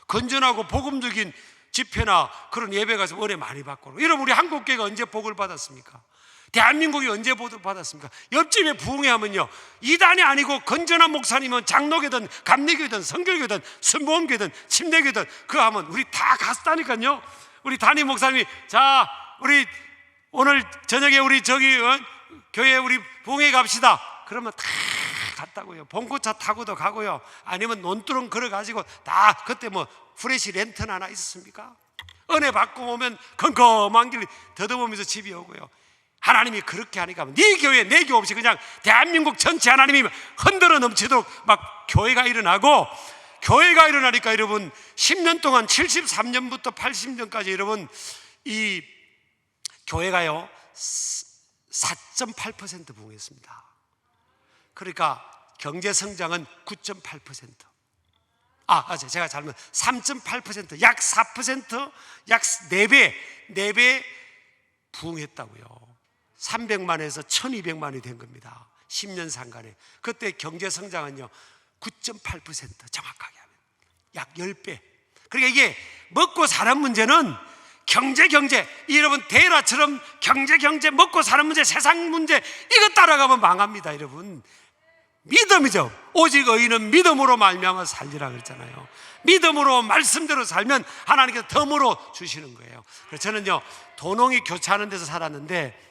건전하고 복음적인 집회나 그런 예배 가서 은혜 많이 받고 오라고. 여러분 우리 한국교회가 언제 복을 받았습니까? 대한민국이 언제 복을 받았습니까? 옆집에 부흥회하면요, 이단이 아니고 건전한 목사님은 장로교든 감리교든 성결교든 순복음교든 침례교든 그거 하면 우리 다 갔다니까요. 우리 담임 목사님이 자 우리 오늘 저녁에 우리 저기 교회 우리 부흥회 갑시다 그러면 다 갔다고요. 봉고차 타고도 가고요, 아니면 논두렁 걸어가지고 다. 그때 프레시 랜턴 하나 있었습니까? 은혜 받고 오면 컴컴한 길 더듬으면서 집에 오고요. 하나님이 그렇게 하니까 네 교회 내 교회 없이 그냥 대한민국 전체 하나님이 흔들어 넘치도록 교회가 일어나고, 교회가 일어나니까 여러분 10년 동안 73년부터 80년까지 여러분 이 교회가요 4.8% 부흥했습니다. 그러니까 경제 성장은 9.8%. 제가 잘못 3.8%, 약 4%, 약 4배 부흥했다고요. 300만에서 1200만이 된 겁니다. 10년 상간에. 그때 경제 성장은요 9.8%, 정확하게 하면 약 10배. 그러니까 이게 먹고 사는 문제는 경제 여러분 데라처럼 경제 먹고 사는 문제, 세상 문제 이거 따라가면 망합니다 여러분. 믿음이죠. 오직 의인은 믿음으로 말미암아 살리라 그랬잖아요. 믿음으로 말씀대로 살면 하나님께서 덤으로 주시는 거예요. 그래서 저는요 도농이 교차하는 데서 살았는데,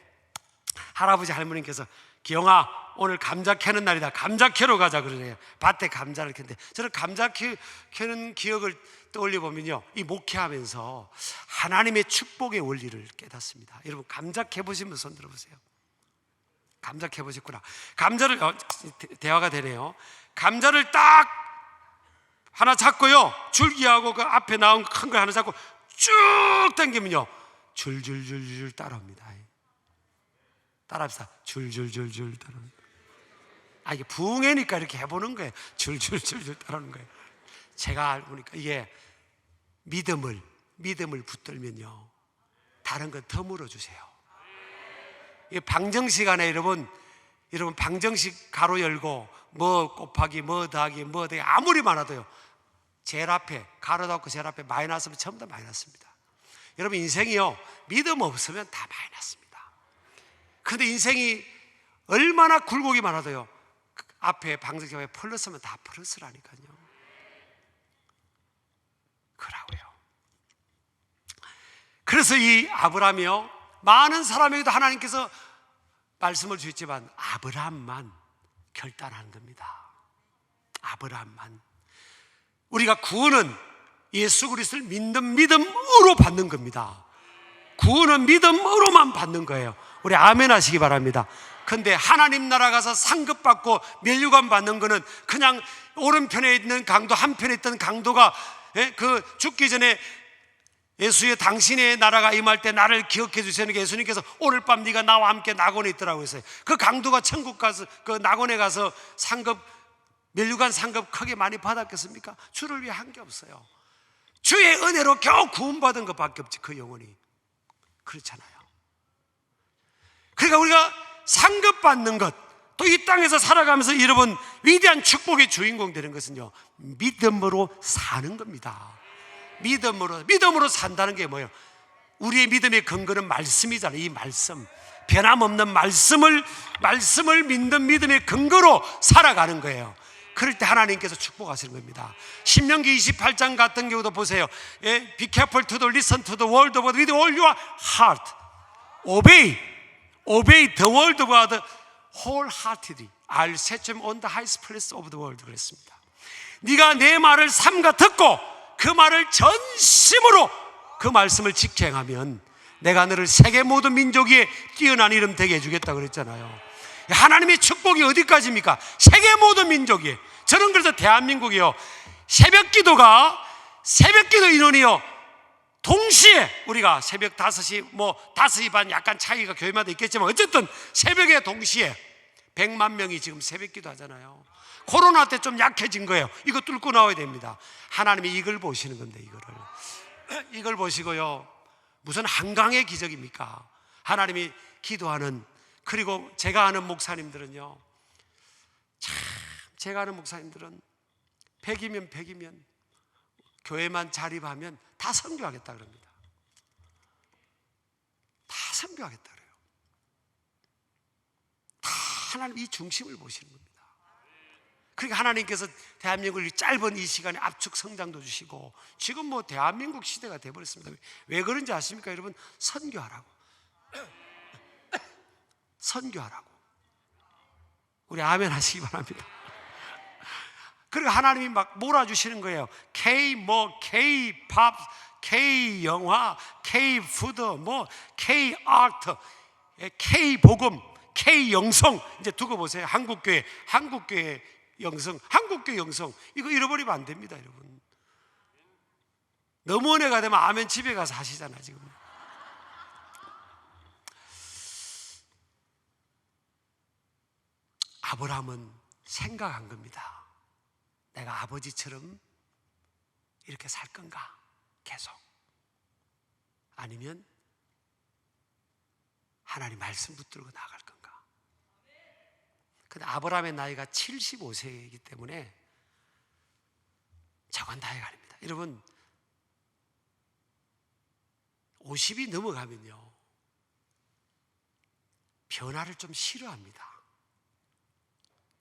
할아버지 할머니께서 기영아 오늘 감자 캐는 날이다, 감자 캐러 가자 그러네요. 밭에 감자를 캐는데, 저는 감자 캐는 기억을 떠올려 보면요, 이 목회하면서 하나님의 축복의 원리를 깨닫습니다. 여러분 감자 캐보시면 손 들어보세요. 감자 캐보셨구나. 감자를 대화가 되네요. 감자를 딱 하나 잡고요, 줄기하고 그 앞에 나온 큰 걸 하나 잡고 쭉 당기면요 줄줄줄줄 따라옵니다. 따라합시다. 줄줄줄줄 따라옵니다. 이게 붕해니까 이렇게 해보는 거예요. 줄줄줄줄 따르는 거예요. 제가 알고 보니까 이게 믿음을 붙들면요, 다른 건 더 물어주세요. 이 방정식 안에 여러분 방정식 가로 열고 뭐 곱하기 뭐 더하기 뭐 더하기 아무리 많아도요, 제일 앞에 가로 닫고 제일 앞에 마이너스면 전부 다 마이너스입니다. 여러분 인생이요, 믿음 없으면 다 마이너스입니다. 그런데 인생이 얼마나 굴곡이 많아도요, 그 앞에 방정식 앞에 플러스면 다 플러스라니까요. 그러고요. 그래서 이 아브라함이요, 많은 사람에게도 하나님께서 말씀을 주셨지만 아브라함만 결단한 겁니다. 아브라함만. 우리가 구원은 예수 그리스도를 믿는 믿음으로 받는 겁니다. 구원은 믿음으로만 받는 거예요. 우리 아멘 하시기 바랍니다. 근데 하나님 나라 가서 상급받고 면류관 받는 거는 그냥 오른편에 있는 강도, 한편에 있던 강도가 그 죽기 전에 예수의 당신의 나라가 임할 때 나를 기억해 주시는 게 예수님께서 오늘 밤 네가 나와 함께 낙원에 있더라고 했어요. 그 강도가 천국 가서 그 낙원에 가서 상급, 면류관 상급 크게 많이 받았겠습니까? 주를 위해 한 게 없어요. 주의 은혜로 겨우 구원받은 것밖에 없지, 그 영혼이. 그렇잖아요. 그러니까 우리가 상급받는 것, 또 이 땅에서 살아가면서 여러분 위대한 축복의 주인공 되는 것은요, 믿음으로 사는 겁니다. 믿음으로 산다는 게 뭐예요? 우리의 믿음의 근거는 말씀이잖아요. 이 말씀, 변함없는 말씀을 믿는 믿음의 근거로 살아가는 거예요. 그럴 때 하나님께서 축복하시는 겁니다. 신명기 28장 같은 경우도 보세요. Be careful to listen to the word of God with all your heart. Obey the word of God wholeheartedly. I'll set him on the highest place of the world. 그랬습니다. 네가 내 말을 삼가 듣고 그 말을 전심으로 그 말씀을 직행하면 내가 너를 세계 모든 민족 위에 뛰어난 이름 되게 해주겠다 그랬잖아요. 하나님의 축복이 어디까지입니까? 세계 모든 민족 위에. 저는 그래서 대한민국이요, 새벽기도 인원이요, 동시에 우리가 새벽 5시 5시 반 약간 차이가 교회마다 있겠지만 어쨌든 새벽에 동시에 100만 명이 지금 새벽기도 하잖아요. 코로나 때 좀 약해진 거예요. 이거 뚫고 나와야 됩니다. 하나님이 이걸 보시는 건데, 이걸 보시고요, 무슨 한강의 기적입니까? 하나님이 기도하는, 그리고 제가 아는 목사님들은요, 참 제가 아는 목사님들은 100이면 교회만 자립하면 다 선교하겠다 그럽니다. 다 선교하겠다 그래요. 다 하나님 이 중심을 보시는 겁니다. 그러니까 하나님께서 대한민국을 짧은 이 시간에 압축 성장도 주시고 지금 뭐 대한민국 시대가 되어버렸습니다. 왜 그런지 아십니까 여러분? 선교하라고. 선교하라고. 우리 아멘 하시기 바랍니다. 그리고 하나님이 막 몰아주시는 거예요. K-팝, K-영화, K-푸드, K-아트, K-복음, K-영성. 이제 두고 보세요. 한국교회 영성, 한국교회 영성. 이거 잃어버리면 안 됩니다, 여러분. 너무 은혜가 되면 아멘 집에 가서 하시잖아, 지금. 아브라함은 생각한 겁니다. 내가 아버지처럼 이렇게 살 건가? 계속. 아니면 하나님 말씀 붙들고 나갈 건가? 근데 아브라함의 나이가 75세이기 때문에 저건 다 해가 됩니다. 여러분 50이 넘어가면요 변화를 좀 싫어합니다.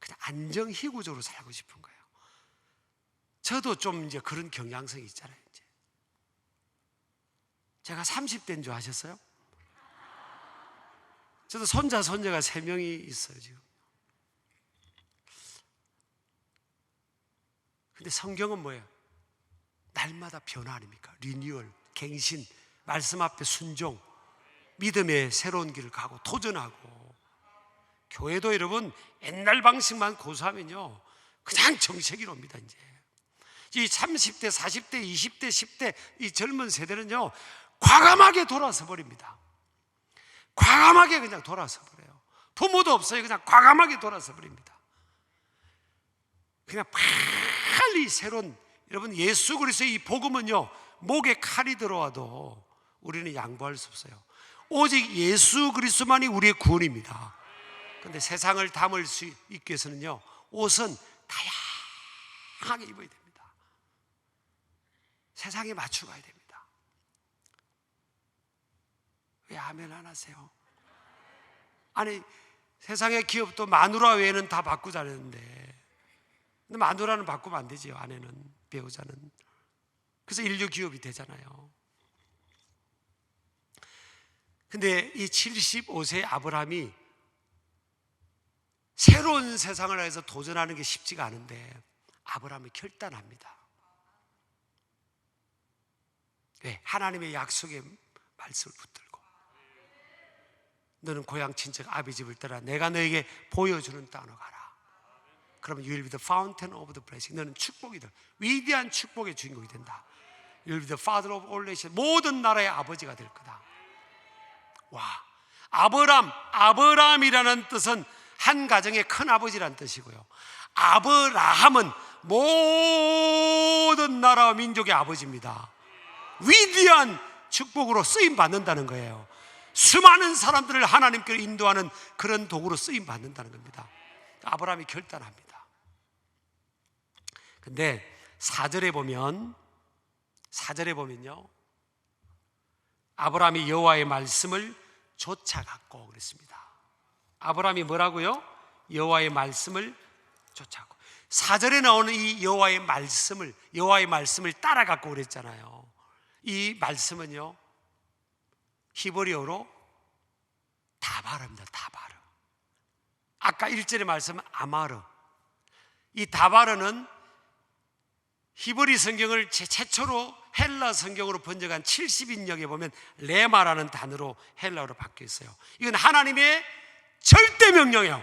그냥 안정희구적으로 살고 싶은 거예요. 저도 좀 이제 그런 경향성이 있잖아요. 이제 제가 30대인 줄 아셨어요? 저도 손자가 3명이 있어요 지금. 근데 성경은 뭐예요? 날마다 변화 아닙니까? 리뉴얼, 갱신, 말씀 앞에 순종, 믿음의 새로운 길을 가고 도전하고. 교회도 여러분 옛날 방식만 고수하면요 그냥 정체기로 옵니다. 이제 이 30대, 40대, 20대, 10대 이 젊은 세대는요 과감하게 돌아서 버립니다. 과감하게 그냥 돌아서 버려요. 부모도 없어요. 그냥 과감하게 돌아서 버립니다. 그냥 빨리 새로운, 여러분 예수 그리스도의 이 복음은요, 목에 칼이 들어와도 우리는 양보할 수 없어요. 오직 예수 그리스도만이 우리의 구원입니다. 그런데 세상을 담을 수 있기 위해서는요, 옷은 다양하게 입어야 됩니다. 세상에 맞춰 가야 됩니다. 왜 아멘 안 하세요? 아니, 세상의 기업도 마누라 외에는 다 바꾸자는데, 근데 마누라는 바꾸면 안 되지요. 아내는, 배우자는. 그래서 인류 기업이 되잖아요. 근데 이 75세 아브라함이 새로운 세상을 위해서 도전하는 게 쉽지가 않은데 아브라함이 결단합니다. 왜? 하나님의 약속의 말씀을 붙들고, 너는 고향 친척 아비 집을 떠나 내가 너에게 보여주는 땅으로 가라. 그러면 you will be the fountain of the blessing. 너는 축복이 될, 위대한 축복의 주인공이 된다. You will be the father of all nations. 모든 나라의 아버지가 될 거다. 와, 아브라함이라는 뜻은 한 가정의 큰 아버지라는 뜻이고요, 아브라함은 모든 나라와 민족의 아버지입니다. 위대한 축복으로 쓰임 받는다는 거예요. 수많은 사람들을 하나님께로 인도하는 그런 도구로 쓰임 받는다는 겁니다. 아브라함이 결단합니다. 근데 4절에 보면요, 아브라함이 여호와의 말씀을 쫓아갔고 그랬습니다. 아브라함이 뭐라고요? 여호와의 말씀을 쫓아갔고. 4절에 나오는 이 여호와의 말씀을 따라갔고 그랬잖아요. 이 말씀은요, 히브리어로 다바르입니다. 다바르. 아까 1절의 말씀은 아마르. 이 다바르는 히브리 성경을 최초로 헬라 성경으로 번역한 70인역에 보면 레마라는 단어로 헬라어로 바뀌어 있어요. 이건 하나님의 절대 명령이에요.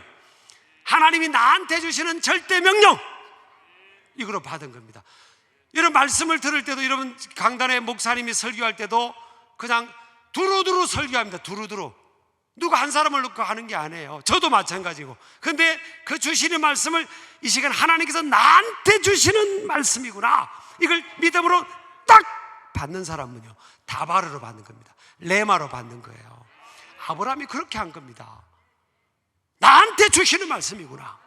하나님이 나한테 주시는 절대 명령, 이거로 받은 겁니다. 이런 말씀을 들을 때도, 여러분 강단에 목사님이 설교할 때도 그냥 두루두루 설교합니다. 두루두루. 누가 한 사람을 놓고 하는 게 아니에요. 저도 마찬가지고. 근데 그 주시는 말씀을 이 시간 하나님께서 나한테 주시는 말씀이구나, 이걸 믿음으로 딱 받는 사람은요, 다바르로 받는 겁니다. 레마로 받는 거예요. 아브라함이 그렇게 한 겁니다. 나한테 주시는 말씀이구나.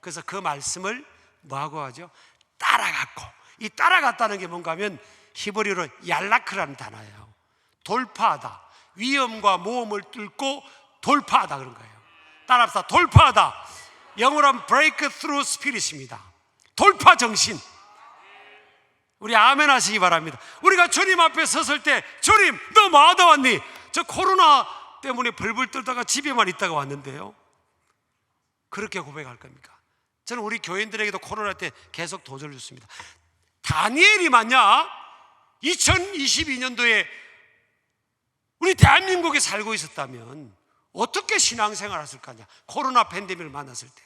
그래서 그 말씀을 뭐하고 하죠? 따라갔고. 이 따라갔다는 게 뭔가 하면 히브리어로 얄라크라는 단어예요. 돌파하다, 위험과 모험을 뚫고 돌파하다 그런 거예요. 따라합시다. 돌파하다. 영어로는 breakthrough spirit입니다. 돌파 정신. 우리 아멘 하시기 바랍니다. 우리가 주님 앞에 섰을 때, 주님 너 뭐 하다 왔니? 저 코로나 때문에 벌벌 떨다가 집에만 있다가 왔는데요. 그렇게 고백할 겁니까? 저는 우리 교인들에게도 코로나 때 계속 도전을 줬습니다. 다니엘이 만약 2022년도에 우리 대한민국에 살고 있었다면 어떻게 신앙생활 했을 거냐? 코로나 팬데믹을 만났을 때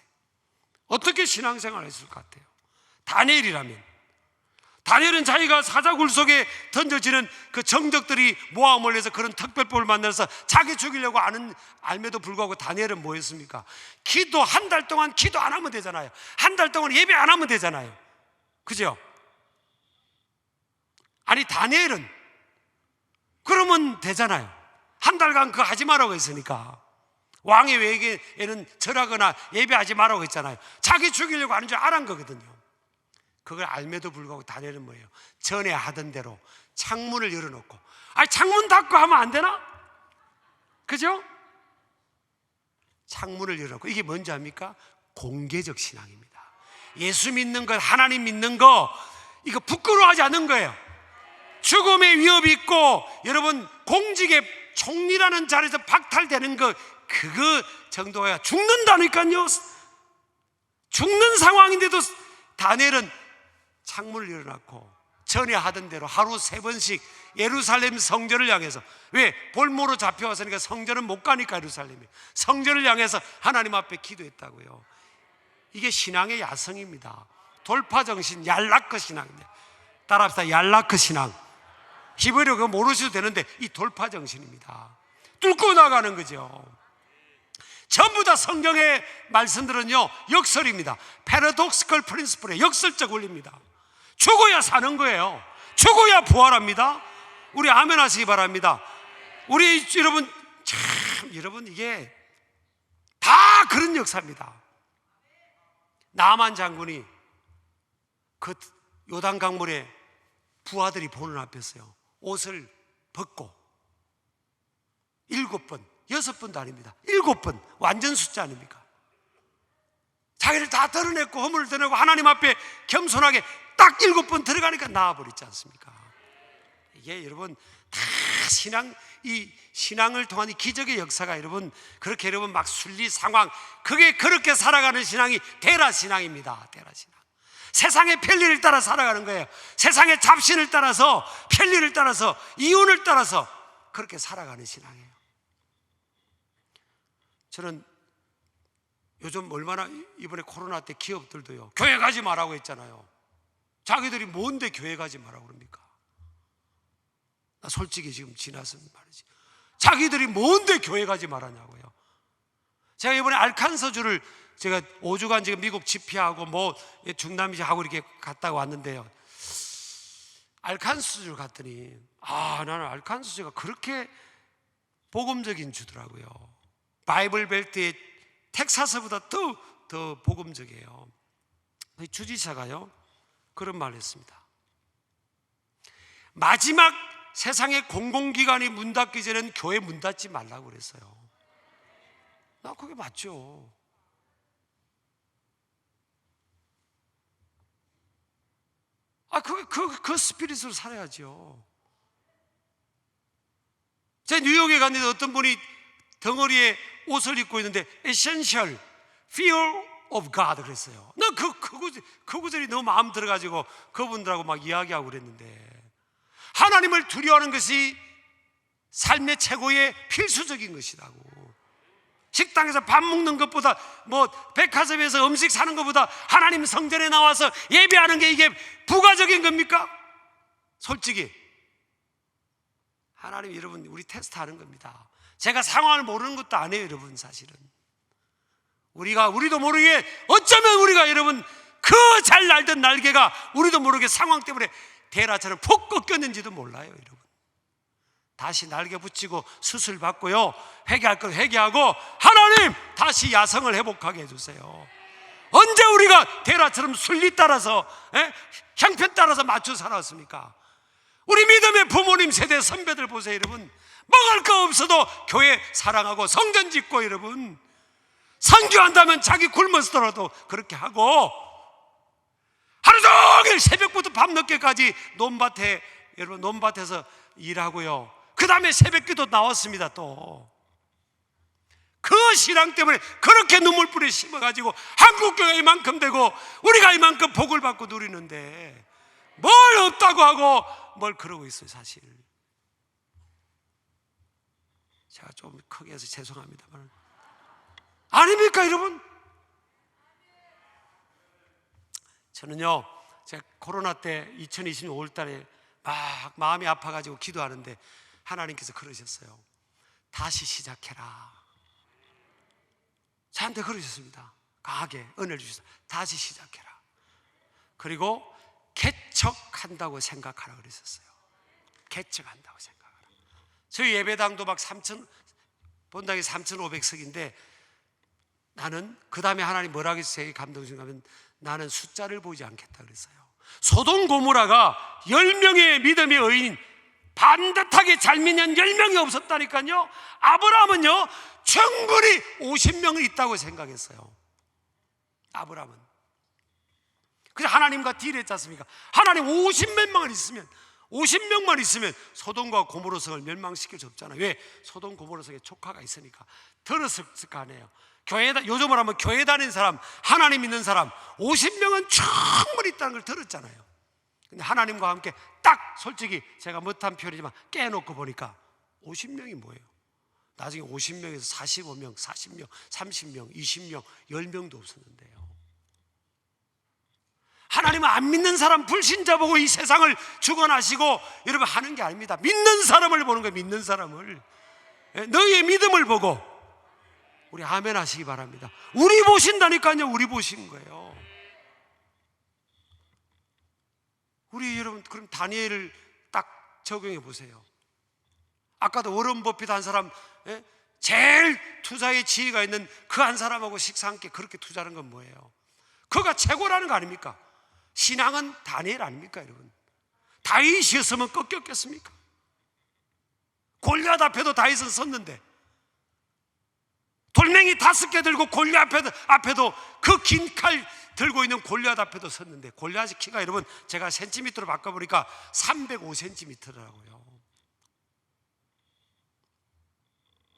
어떻게 신앙생활 했을 것 같아요? 다니엘은 자기가 사자굴 속에 던져지는 그 정적들이 모아 몰려서 그런 특별법을 만들어서 자기 죽이려고 알면도 불구하고 다니엘은 뭐 했습니까? 기도 한 달 동안 기도 안 하면 되잖아요. 한 달 동안 예배 안 하면 되잖아요. 그죠? 아니 다니엘은 그러면 되잖아요. 한 달간 그거 하지 말라고 했으니까. 왕의 외에는 절하거나 예배하지 말라고 했잖아요. 자기 죽이려고 하는 줄 알은 거거든요. 그걸 알매도 불구하고 다니엘은 뭐예요? 전에 하던 대로 창문을 열어놓고, 아니 창문 닫고 하면 안 되나? 그죠? 창문을 열어놓고. 이게 뭔지 압니까? 공개적 신앙입니다. 예수 믿는 것, 하나님 믿는 거, 이거 부끄러워하지 않는 거예요. 죽음의 위협이 있고, 여러분 공직의 총리라는 자리에서 박탈되는 거, 그거 정도야 죽는다니까요. 죽는 상황인데도 다니엘은 창문을 열어놓고 전에 하던 대로 하루 3번씩 예루살렘 성전을 향해서, 왜? 볼모로 잡혀왔으니까 성전은 못 가니까 예루살렘이, 성전을 향해서 하나님 앞에 기도했다고요. 이게 신앙의 야성입니다. 돌파정신, 얄라크 신앙입니다. 따라합시다. 얄라크 신앙. 히브리어 그거 모르셔도 되는데 이 돌파정신입니다. 뚫고 나가는 거죠. 전부 다 성경의 말씀들은요 역설입니다. 패러독스컬 프린시플의 역설적 원리입니다. 죽어야 사는 거예요. 죽어야 부활합니다. 우리 아멘 하시기 바랍니다. 우리 여러분, 참 여러분, 이게 다 그런 역사입니다. 나만 장군이 그 요단 강물에 부하들이 보는 앞에서요 옷을 벗고 7번, 6번도 아닙니다. 7번, 완전 숫자 아닙니까? 자기를 다 드러냈고 허물을 드러내고 하나님 앞에 겸손하게 딱 7번 들어가니까 나와버리지 않습니까? 이게 여러분 다 이 신앙을 통한 이 기적의 역사가 여러분, 그렇게 여러분 막 순리 상황, 그렇게 살아가는 신앙이 데라 신앙입니다. 데라 신앙. 세상의 편리를 따라 살아가는 거예요. 세상의 잡신을 따라서, 편리를 따라서, 이윤을 따라서 그렇게 살아가는 신앙이에요. 저는 요즘 얼마나 이번에 코로나 때 기업들도요 교회 가지 말라고 했잖아요. 자기들이 뭔데 교회 가지 말라고 그럽니까? 나 솔직히 지금 지나서 말이지, 자기들이 뭔데 교회 가지 말라냐고요. 제가 이번에 알칸소주를 제가 5주간 지금 미국 집회하고 뭐 중남미하고 이렇게 갔다 왔는데요, 알칸소주를 갔더니 나는 알칸소주가 그렇게 복음적인 주더라고요. 바이블 벨트의 텍사스보다 더 복음적이에요. 주지사가요 그런 말을 했습니다. 마지막 세상의 공공기관이 문 닫기 전에는 교회 문 닫지 말라고 그랬어요. 나 그게 맞죠. 그 스피릿으로 살아야죠. 제가 뉴욕에 갔는데 어떤 분이 덩어리에 옷을 입고 있는데 Essential Fear of God 그랬어요. 나 그 구절이 너무 마음 들어가지고 그분들하고 막 이야기하고 그랬는데, 하나님을 두려워하는 것이 삶의 최고의 필수적인 것이라고. 식당에서 밥 먹는 것보다, 뭐 백화점에서 음식 사는 것보다 하나님 성전에 나와서 예배하는 게 이게 부가적인 겁니까? 솔직히 하나님, 여러분, 우리 테스트하는 겁니다. 제가 상황을 모르는 것도 아니에요, 여러분. 사실은 우리도 모르게, 어쩌면 우리가, 여러분, 그 잘 날던 날개가 우리도 모르게 상황 때문에 대라처럼 푹 꺾였는지도 몰라요, 여러분. 다시 날개 붙이고 수술 받고요, 회개할 걸 회개하고, 하나님 다시 야성을 회복하게 해주세요. 언제 우리가 대라처럼 순리 따라서, 형편 따라서 맞춰 살았습니까? 우리 믿음의 부모님 세대 선배들 보세요, 여러분. 먹을 거 없어도 교회 사랑하고 성전 짓고, 여러분 선교한다면 자기 굶어서라도 그렇게 하고, 하루 종일 새벽부터 밤늦게까지 논밭에, 여러분 논밭에서 일하고요, 그 다음에 새벽기도 나왔습니다. 또 그 신앙 때문에 그렇게 눈물뿌리 심어가지고 한국교회가 이만큼 되고 우리가 이만큼 복을 받고 누리는데 뭘 없다고 하고 뭘 그러고 있어요. 사실 제가 좀 크게 해서 죄송합니다만, 아닙니까 여러분? 저는요, 제가 코로나 때 2020년 5월 달에 막 마음이 아파가지고 기도하는데 하나님께서 그러셨어요. 다시 시작해라. 저한테 그러셨습니다. 강하게 은혜를 주셔서 다시 시작해라. 그리고 개척한다고 생각하라 그러셨어요. 개척한다고 생각하라. 저희 예배당도 막 본당이 3,500석인데 나는 그 다음에 하나님 뭐라고 해서 감동적이면, 나는 숫자를 보지 않겠다 그랬어요. 소돔 고모라가 10명의 믿음의 의인, 반듯하게 잘 믿는 10명이 없었다니까요. 아브라함은요 충분히 50명은 있다고 생각했어요. 아브라함은. 그래서 하나님과 딜했지 않습니까? 하나님 50명만 있으면 소돔과 고모라 성을 멸망시킬 수 없잖아요. 왜? 소돔 고모라 성에 조카가 있으니까. 들었을 거 아니에요. 요즘으로 하면 교회 다니는 사람, 하나님 믿는 사람 50명은 충분히 있다는 걸 들었잖아요. 근데 하나님과 함께 딱, 솔직히 제가 못한 표현이지만 깨놓고 보니까 50명이 뭐예요? 나중에 50명에서 45명, 40명, 30명, 20명, 10명도 없었는데요. 하나님은 안 믿는 사람, 불신자 보고 이 세상을 주관하시고 여러분 하는 게 아닙니다. 믿는 사람을 보는 거예요. 믿는 사람을. 너희의 믿음을 보고 우리 아멘 하시기 바랍니다. 우리 보신다니까요. 우리 보신 거예요. 우리 여러분, 그럼 다니엘을 딱 적용해 보세요. 아까도 워런 버핏 한 사람, 제일 투자에 지혜가 있는 그 한 사람하고 식사 함께 그렇게 투자하는 건 뭐예요? 그가 최고라는 거 아닙니까? 신앙은 다니엘 아닙니까, 여러분? 다윗이었으면 꺾였겠습니까? 골리앗 앞에도 다윗은 섰는데, 돌멩이 5개 들고 골리앗 앞에도 그 긴 칼 들고 있는 골리앗 앞에도 섰는데, 골리앗의 키가 여러분 제가 센티미터로 바꿔보니까 305cm더라고요.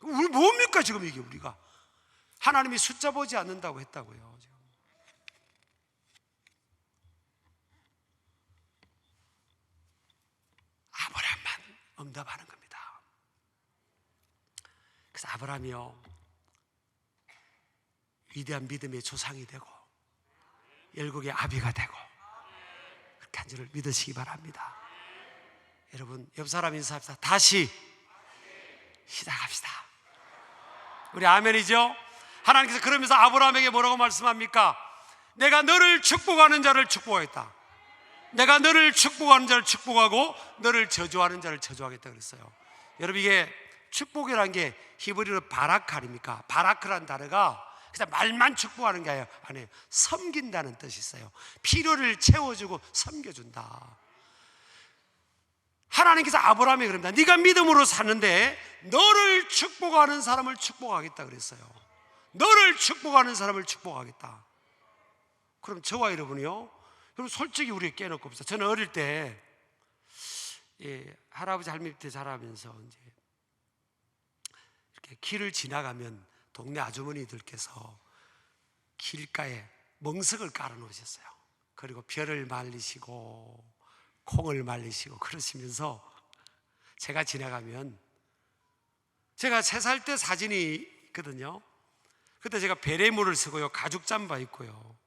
우리 뭡니까 지금 이게? 우리가 하나님이 숫자 보지 않는다고 했다고요. 지금. 아브라함만 응답하는 겁니다. 그래서 아브라함이요, 위대한 믿음의 조상이 되고 열국의 아비가 되고 그렇게 한 줄을 믿으시기 바랍니다. 여러분, 옆 사람 인사합시다. 다시 시작합시다. 우리 아멘이죠? 하나님께서 그러면서 아브라함에게 뭐라고 말씀합니까? 내가 너를 축복하는 자를 축복하겠다. 내가 너를 축복하는 자를 축복하고 너를 저주하는 자를 저주하겠다 그랬어요. 여러분, 이게 축복이라는 게 히브리어로 바라크 아닙니까? 바라크라는 단어가 그냥 말만 축복하는 게 아니에요. 섬긴다는 뜻이 있어요. 필요를 채워주고 섬겨준다. 하나님께서 아브라함에게 그럽니다. 네가 믿음으로 사는데 너를 축복하는 사람을 축복하겠다 그랬어요. 너를 축복하는 사람을 축복하겠다. 그럼 저와 여러분이요, 여러분 솔직히 우리 깨놓고 봅시다. 저는 어릴 때 할아버지 할머니 밑에 자라면서 이제 이렇게 길을 지나가면 동네 아주머니들께서 길가에 멍석을 깔아 놓으셨어요. 그리고 벼를 말리시고 콩을 말리시고 그러시면서 제가 지나가면, 제가 3살 때 사진이 있거든요. 그때 제가 베레모를 쓰고요, 가죽 잠바 입고요,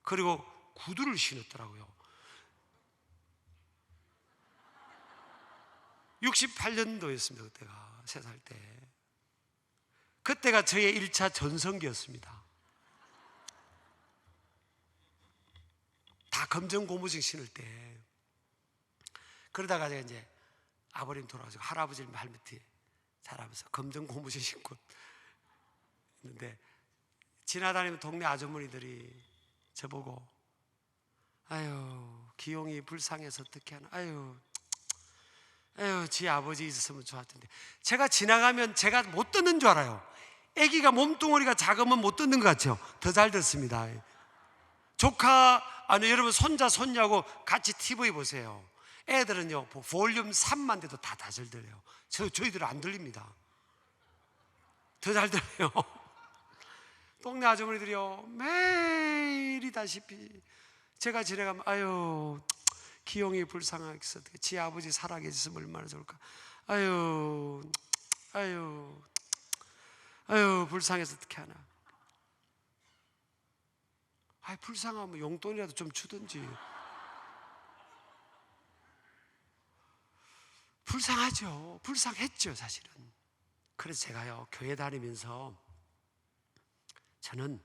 그리고 구두를 신었더라고요. 68년도였습니다 그때가. 3살 때. 그때가 저의 1차 전성기였습니다. 다 검정 고무신 신을 때. 그러다가 제가 이제 아버님 돌아가시고 할아버지 할머니 자라면서 검정 고무신 신고 있는데, 지나다니면 동네 아주머니들이 저보고 아유 기용이 불쌍해서 어떻게 하나, 아유 지 아버지 있었으면 좋았던데. 제가 지나가면 제가 못 듣는 줄 알아요. 아기가 몸뚱어리가 작으면 못 듣는 것 같죠? 더 잘 듣습니다. 조카, 아니 여러분 손자 손녀하고 같이 TV 보세요. 애들은요 볼륨 3만 돼도 다 잘 들려요. 저희들은 안 들립니다. 더 잘 들려요. 동네 아주머니들이요 매일이다시피 제가 지나가면 아유 기용이 불쌍하겠어, 지 아버지 살아계셨으면 얼마나 좋을까, 아유 불쌍해서 어떻게 하나. 불쌍하면 용돈이라도 좀 주든지. 불쌍하죠. 불쌍했죠 사실은. 그래서 제가요 교회 다니면서 저는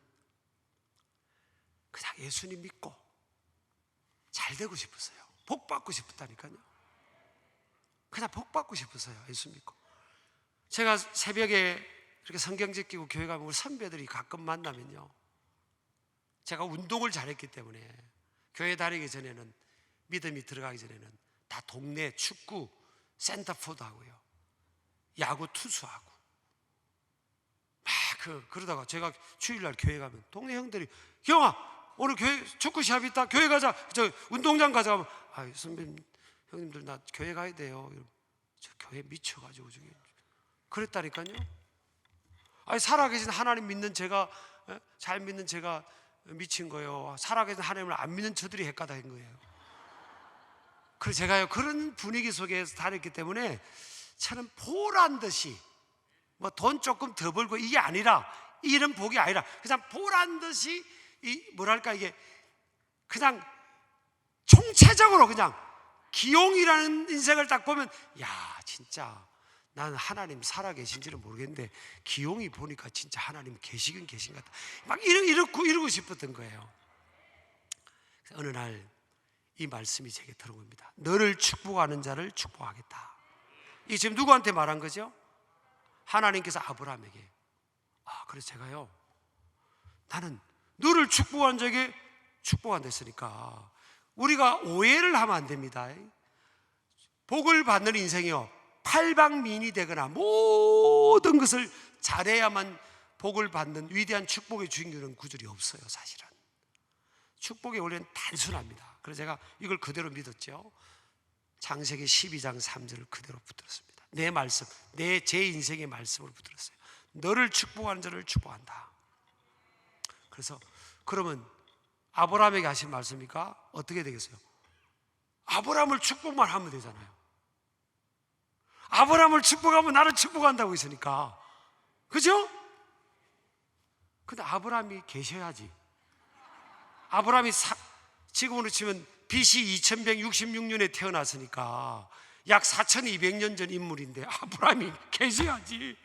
그냥 예수님 믿고 잘 되고 싶었어요. 복 받고 싶었다니까요. 그냥 복 받고 싶었어요. 예수 믿고. 제가 새벽에 이렇게 성경 제끼고 교회 가면 우리 선배들이 가끔 만나면요, 제가 운동을 잘했기 때문에 교회 다니기 전에는, 믿음이 들어가기 전에는 다 동네 축구 센터포드 하고요, 야구 투수하고 막 그러다가 제가 주일날 교회 가면 동네 형들이 형아 오늘 교회 축구 시합 있다, 교회 가자, 저 운동장 가자 하면 선배님 형님들 나 교회 가야 돼요. 저 교회 미쳐가지고 저기 그랬다니까요. 살아계신 하나님 믿는 제가, 잘 믿는 제가 미친 거예요. 살아계신 하나님을 안 믿는 저들이 헷가닥인 거예요. 그래서 제가요 그런 분위기 속에서 다녔기 때문에 저는 보란 듯이 뭐 돈 조금 더 벌고 이게 아니라, 이런 복이 아니라 그냥 보란 듯이 뭐랄까 이게 그냥 총체적으로 그냥 기용이라는 인생을 딱 보면 야 진짜 나는 하나님 살아계신지는 모르겠는데 기용이 보니까 진짜 하나님 계시긴 계신 것 같다. 막 이러고 싶었던 거예요. 그래서 어느 날 이 말씀이 제게 들어온 겁니다. 너를 축복하는 자를 축복하겠다. 이 지금 누구한테 말한 거죠? 하나님께서 아브라함에게. 그래서 제가요, 나는 너를 축복한 자에게 축복한다 했으니까 우리가 오해를 하면 안 됩니다. 복을 받는 인생이요, 팔방미인이 되거나 모든 것을 잘해야만 복을 받는 위대한 축복의 주인공은 구절이 없어요. 사실은 축복의 원리는 단순합니다. 그래서 제가 이걸 그대로 믿었죠. 창세기 12장 3절을 그대로 붙들었습니다. 내 말씀, 제 인생의 말씀을 붙들었어요. 너를 축복하는 자를 축복한다. 그래서 그러면 아브라함에게 하신 말씀이니까 어떻게 되겠어요? 아브라함을 축복만 하면 되잖아요. 아브라함을 축복하면 나를 축복한다고 했으니까, 그죠? 근데 아브라함이 계셔야지. 아브라함이 지금으로 치면 BC 2166년에 태어났으니까 약 4200년 전 인물인데 아브라함이 계셔야지.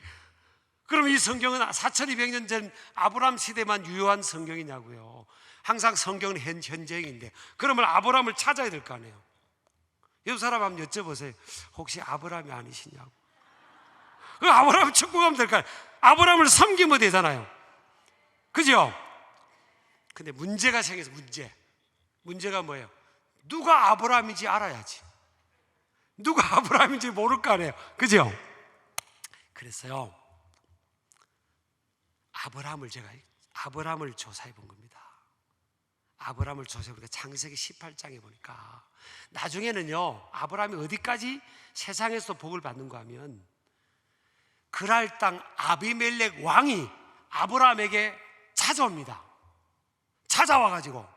그럼 이 성경은 4200년 전 아브라함 시대만 유효한 성경이냐고요. 항상 성경은 현재형인데, 그러면 아브라함을 찾아야 될 거 아니에요. 옆 사람 한번 여쭤보세요. 혹시 아브라함이 아니시냐고. 그 아브라함 축복하면 될까요? 아브라함을 섬기면 되잖아요. 그죠? 근데 문제가 생겨서 문제가 뭐예요? 누가 아브라함인지 알아야지. 누가 아브라함인지 모를 거 아니에요. 그죠? 그랬어요. 아브라함을 조사해 본 겁니다. 아브라함을 조사해 보니까 창세기 18장에 보니까 나중에는요, 아브라함이 어디까지 세상에서 복을 받는가 하면 그랄 땅 아비멜렉 왕이 아브라함에게 찾아옵니다. 찾아와가지고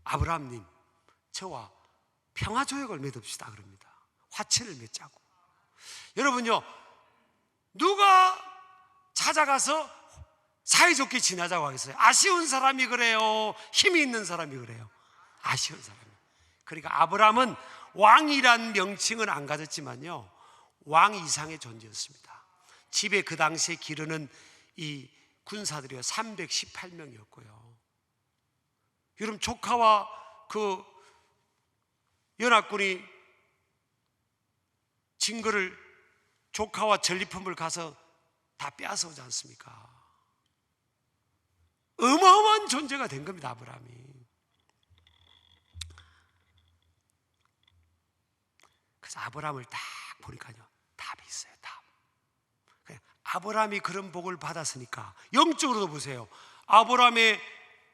아브라함님, 저와 평화조약을 맺읍시다 그럽니다. 화친을 맺자고. 여러분요, 누가 찾아가서 사이좋게 지내자고 하겠어요? 아쉬운 사람이 그래요? 힘이 있는 사람이 그래요? 아쉬운 사람이. 그러니까 아브라함은 왕이란 명칭은 안 가졌지만요, 왕 이상의 존재였습니다. 집에 그 당시에 기르는 이 군사들이요 318명이었고요. 여러분, 조카와 그 연합군이 증거를, 조카와 전리품을 가서 다 빼앗아오지 않습니까? 어마어마한 존재가 된 겁니다, 아브라함이. 그래서 아브라함을 딱 보니까요, 답이 있어요. 답. 아브라함이 그런 복을 받았으니까 영적으로도 보세요. 아브라함의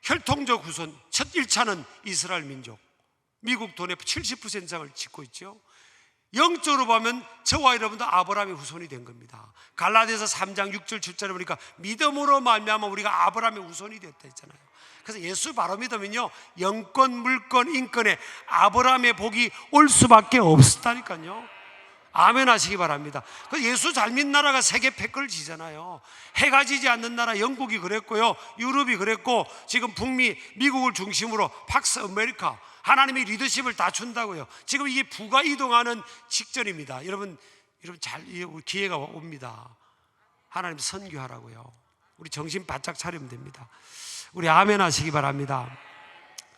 혈통적 후손 첫 1차는 이스라엘 민족, 미국 돈의 70% 이상을 짓고 있죠. 영적으로 보면 저와 여러분도 아브라함의 후손이 된 겁니다. 갈라디아서 3장 6절 7절에 보니까 믿음으로 말미암아 우리가 아브라함의 후손이 됐다 했잖아요. 그래서 예수 바로 믿으면요, 영권, 물권, 인권에 아브라함의 복이 올 수밖에 없었다니까요. 아멘 하시기 바랍니다. 예수 잘 믿는 나라가 세계 패권을 지잖아요. 해가 지지 않는 나라 영국이 그랬고요, 유럽이 그랬고, 지금 북미 미국을 중심으로 팍스 아메리카, 하나님이 리더십을 다 준다고요. 지금 이게 부가 이동하는 직전입니다. 여러분 잘 기회가 옵니다. 하나님 선교하라고요. 우리 정신 바짝 차리면 됩니다. 우리 아멘 하시기 바랍니다.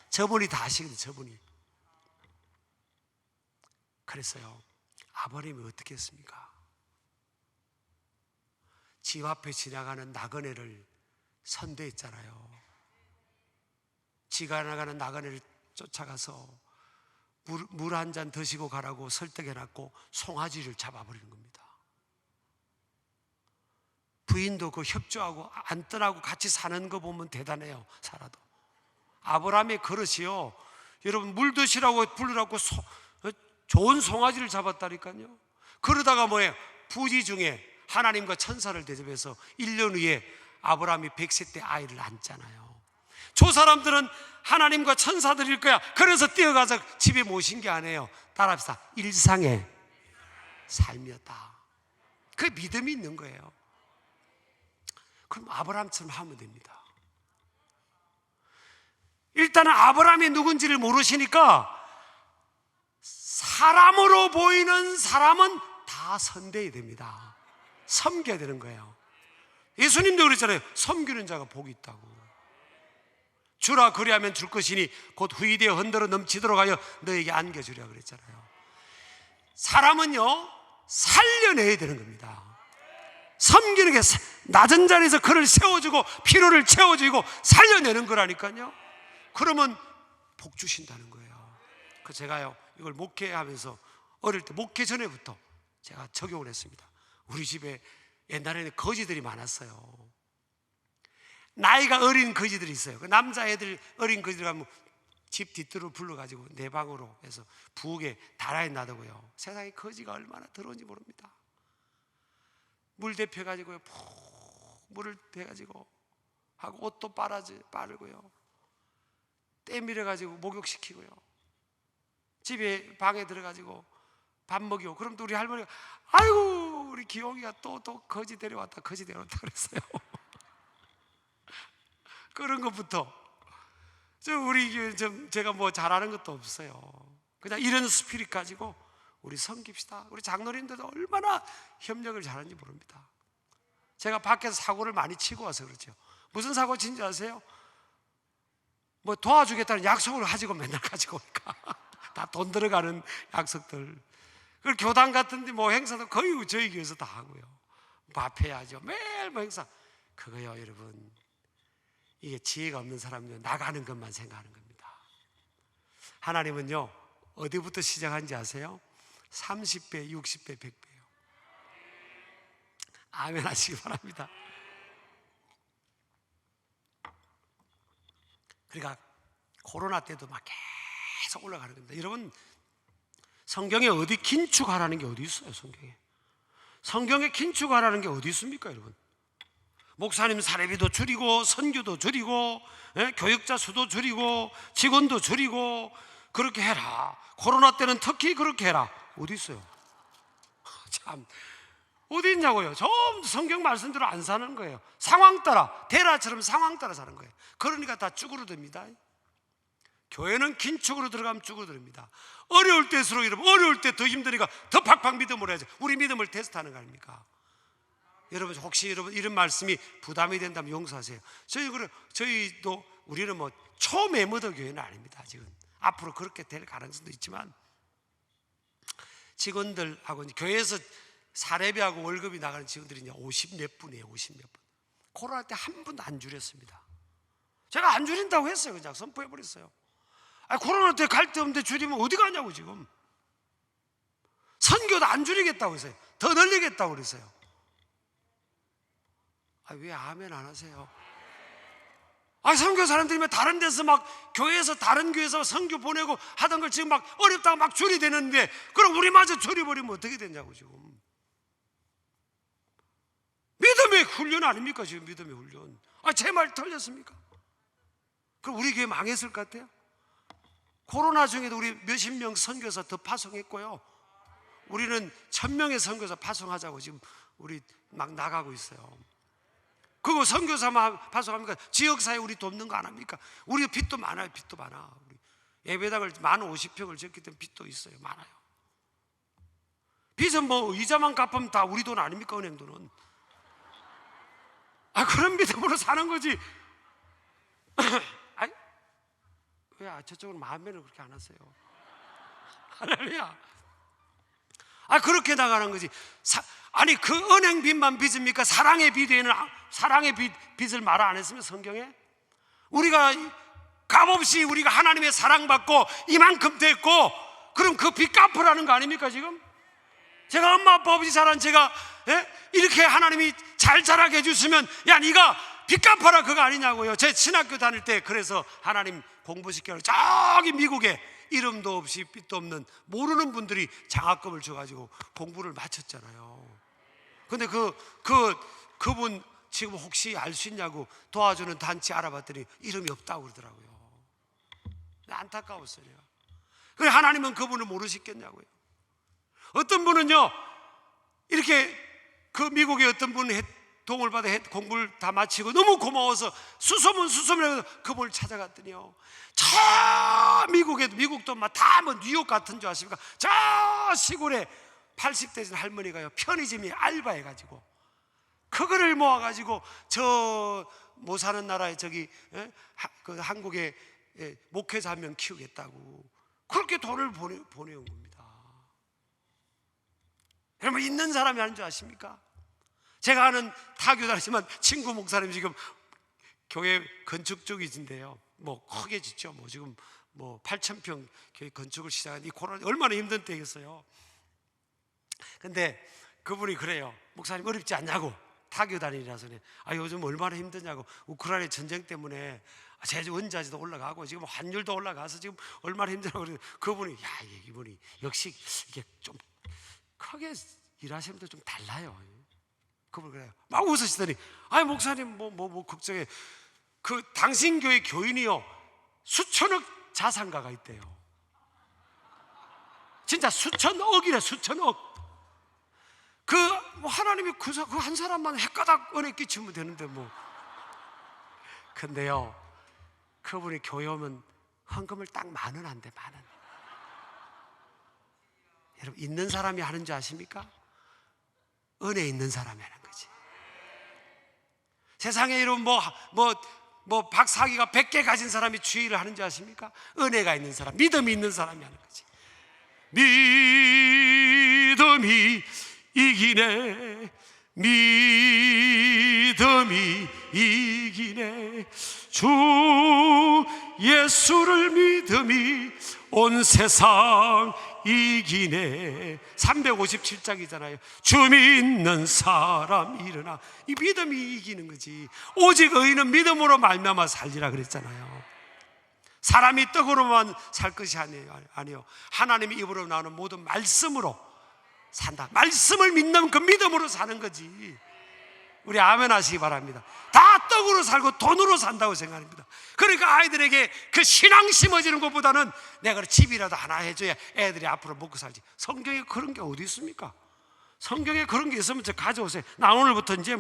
저분이 다 하시거든요. 저분이. 그랬어요. 아버님이 어떻게 했습니까? 집 앞에 지나가는 나그네를 선대했잖아요. 지나가는 나그네를 쫓아가서 물 한 잔 드시고 가라고 설득해놨고 송아지를 잡아버리는 겁니다. 부인도 그 협조하고 안 떠나고 같이 사는 거 보면 대단해요. 살아도. 아브라함의 그릇이요, 여러분 물 드시라고 부르라고 좋은 송아지를 잡았다니까요. 그러다가 뭐예요? 부지 중에 하나님과 천사를 대접해서 1년 후에 아브라함이 100세 때 아이를 낳았잖아요. 저 사람들은 하나님과 천사들일 거야, 그래서 뛰어가서 집에 모신 게 아니에요. 따라합시다. 일상의 삶이었다. 그 믿음이 있는 거예요. 그럼 아브라함처럼 하면 됩니다. 일단은 아브라함이 누군지를 모르시니까 사람으로 보이는 사람은 다 선대해야 됩니다. 섬겨야 되는 거예요. 예수님도 그랬잖아요. 섬기는 자가 복이 있다고. 주라 그리하면 줄 것이니 곧 후이되어 흔들어 넘치도록 하여 너에게 안겨주려 그랬잖아요. 사람은요, 살려내야 되는 겁니다. 섬기는 게 낮은 자리에서 그를 세워주고 필요를 채워주고 살려내는 거라니까요. 그러면 복 주신다는 거예요. 그 제가요, 이걸 목회하면서 어릴 때 목회 전에부터 제가 적용을 했습니다. 우리 집에 옛날에는 거지들이 많았어요. 나이가 어린 거지들이 있어요. 그 남자애들 어린 거지들 가면 집 뒷뜰을 불러가지고 내 방으로 해서 부엌에 달아에 놔두고요. 세상에 거지가 얼마나 더러운지 모릅니다. 물 데펴가지고요, 푹 물을 대가지고 하고 옷도 빠르고요, 때 밀어가지고 목욕시키고요, 집에 방에 들어가지고 밥 먹이고. 그럼 또 우리 할머니가 아이고 우리 기용이가 또 거지 데려왔다 그랬어요. 그런 것부터 제가 뭐 잘하는 것도 없어요. 그냥 이런 스피릿 가지고 우리 섬깁시다. 우리 장로님들도 얼마나 협력을 잘하는지 모릅니다. 제가 밖에서 사고를 많이 치고 와서 그렇죠. 무슨 사고 친지 아세요? 뭐 도와주겠다는 약속을 가지고 맨날 가지고 오니까 다 돈 들어가는 약속들. 그 교당 같은데 뭐 행사도 거의 저희 교회에서 다 하고요. 밥 해야죠. 매일 뭐 행사. 그거요, 여러분. 이게 지혜가 없는 사람은요, 나가는 것만 생각하는 겁니다. 하나님은요, 어디부터 시작한지 아세요? 30배, 60배, 100배요. 아멘 하시기 바랍니다. 그러니까 코로나 때도 막 계속 올라가는 겁니다. 여러분, 성경에 어디 긴축하라는 게 어디 있어요? 성경에 긴축하라는 게 어디 있습니까, 여러분? 목사님 사례비도 줄이고 선교도 줄이고 교육자 수도 줄이고 직원도 줄이고 그렇게 해라. 코로나 때는 특히 그렇게 해라. 어디 있어요? 참, 어디 있냐고요? 전부 성경 말씀대로 안 사는 거예요. 상황 따라, 데라처럼 상황 따라 사는 거예요. 그러니까 다 쭈그러듭니다. 교회는 긴축으로 들어가면 쭈그러듭니다. 어려울 때일수록 여러분, 어려울 때 더 힘드니까 더 팍팍 믿음을 해야죠. 우리 믿음을 테스트하는 거 아닙니까? 여러분, 혹시 여러분 이런 말씀이 부담이 된다면 용서하세요. 저희도 우리는 뭐 초매머더 교회는 아닙니다. 지금 앞으로 그렇게 될 가능성도 있지만 직원들하고 이제 교회에서 사례비하고 월급이 나가는 직원들이 이제 50 몇 분이에요. 50 몇 분. 코로나 때 한 분도 안 줄였습니다. 제가 안 줄인다고 했어요. 그냥 선포해버렸어요. 코로나 때 갈 데 없는데 줄이면 어디 가냐고. 지금 선교도 안 줄이겠다고 했어요. 더 늘리겠다고 그랬어요. 왜 아멘 안 하세요? 선교 사람들이 다른 데서 막 교회에서 다른 교회에서 선교 보내고 하던 걸 지금 막 어렵다고 막 줄이되는데, 그럼 우리마저 줄여버리면 어떻게 되냐고. 지금 믿음의 훈련 아닙니까? 지금 믿음의 훈련. 제 말 틀렸습니까? 그럼 우리 교회 망했을 것 같아요? 코로나 중에도 우리 몇십 명 선교사 더 파송했고요. 우리는 1000명의 선교사 파송하자고 지금 우리 막 나가고 있어요. 그거 선교사만 파송합니까? 지역사회 우리 돕는 거 안 합니까? 우리 빚도 많아요. 빚도 많아. 우리 예배당을 50평을 졌기 때문에 빚도 있어요. 많아요. 빚은 뭐 이자만 갚으면 다 우리 돈 아닙니까? 은행 돈은. 그런 믿음으로 사는 거지. 왜 저쪽은 마음에는 그렇게 안 하세요? 할렐루야. 그렇게 나가는 거지. 그 은행 빚만 빚입니까? 사랑의 빚에는 사랑의 빚을 말 안 했으면 성경에 우리가 값없이 우리가 하나님의 사랑받고 이만큼 됐고, 그럼 그 빚 갚으라는 거 아닙니까? 지금 제가 엄마 아빠 없이 자란 제가 이렇게 하나님이 잘 자라게 해주시면 야 네가 빚 갚아라 그거 아니냐고요. 제 신학교 다닐 때 그래서 하나님 공부시켜서 저기 미국에 이름도 없이 빚도 없는 모르는 분들이 장학금을 줘가지고 공부를 마쳤잖아요. 근데 그분 지금 혹시 알 수 있냐고 도와주는 단체 알아봤더니 이름이 없다고 그러더라고요. 안타까웠어요. 그래, 하나님은 그분을 모르시겠냐고요. 어떤 분은요, 이렇게 그 미국의 어떤 분은 도움을 받아 공부를 다 마치고 너무 고마워서 수소문해서 그분을 찾아갔더니요, 저 미국도 다 뭐 뉴욕 같은 줄 아십니까? 저 시골에 80대 된 할머니가요, 편의점에 알바해가지고 그거를 모아가지고 저 못 사는 나라에 저기 그 한국에 목회자 한 명 키우겠다고 그렇게 돈을 보내온 겁니다. 여러분, 있는 사람이 하는 줄 아십니까? 제가 아는 타교다니지만 친구 목사님 지금 교회 건축 쪽이신데요, 뭐 크게 짓죠. 뭐 지금 뭐 8,000평 교회 건축을 시작한 이 코로나 얼마나 힘든 때겠어요. 근데 그분이 그래요. 목사님 어렵지 않냐고, 타교 다니라서 요즘 얼마나 힘드냐고, 우크라이나 전쟁 때문에 제주 원자재도 올라가고 지금 환율도 올라가서 지금 얼마나 힘들냐고. 그분이 이분이 역시 이게 좀 크게 일하시는 분들 좀 달라요. 그분 그래요. 막 웃으시더니 목사님 뭐 걱정해. 그 당신 교회 교인이요 수천억 자산가가 있대요. 진짜 수천억이래, 수천억. 하나님이 그 한 사람만 헷가닥 은혜 끼치면 되는데 뭐. 근데요, 그분이 교회 오면 헌금을 딱 10,000원 안 돼, 10,000원. 여러분, 있는 사람이 하는 줄 아십니까? 은혜 있는 사람이 하는 거지. 세상에 이런 뭐 박사기가 100개 가진 사람이 주의를 하는 줄 아십니까? 은혜가 있는 사람, 믿음이 있는 사람이 하는 거지. 믿음이 이기네, 믿음이 이기네, 주 예수를 믿음이 온 세상 이기네. 357장이잖아요. 주 믿는 사람 일어나. 이 믿음이 이기는 거지. 오직 의인은 믿음으로 말미암아 살리라 그랬잖아요. 사람이 떡으로만 살 것이 아니요, 하나님의 입으로 나오는 모든 말씀으로 산다. 말씀을 믿는 그 믿음으로 사는 거지. 우리 아멘 하시기 바랍니다. 다 떡으로 살고 돈으로 산다고 생각합니다. 그러니까 아이들에게 그 신앙 심어지는 것보다는 내가 집이라도 하나 해줘야 애들이 앞으로 먹고 살지. 성경에 그런 게 어디 있습니까? 성경에 그런 게 있으면 저 가져오세요. 나 오늘부터 이제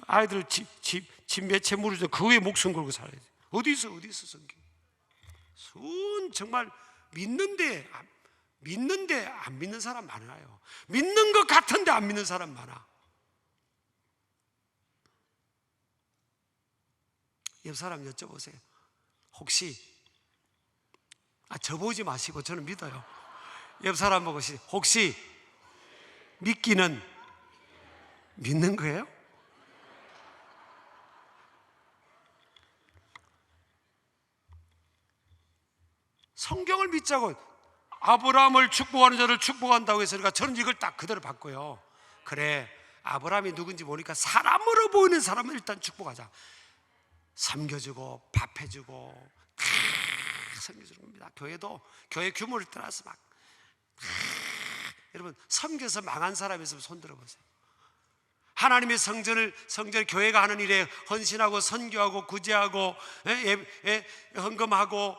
아이들 집 몇 채 물어줘. 그 위에 목숨 걸고 살아야지. 어디 있어 성경? 정말 믿는데 안 믿는 사람 많아요. 믿는 것 같은데 안 믿는 사람 많아. 옆 사람 여쭤보세요. 혹시 저보지 마시고, 저는 믿어요. 옆 사람 보고 혹시 믿기는 믿는 거예요? 성경을 믿자고, 아브라함을 축복하는 자를 축복한다고 해서 저는 이걸 딱 그대로 바꿔요. 그래, 아브라함이 누군지 모르니까 사람으로 보이는 사람을 일단 축복하자. 섬겨주고 밥해주고 다 섬겨주는 겁니다. 교회도 교회 규모를 떠나서 막 여러분, 섬겨서 망한 사람이 있으면 손 들어보세요. 하나님의 성전을 교회가 하는 일에 헌신하고 선교하고 구제하고 헌금하고,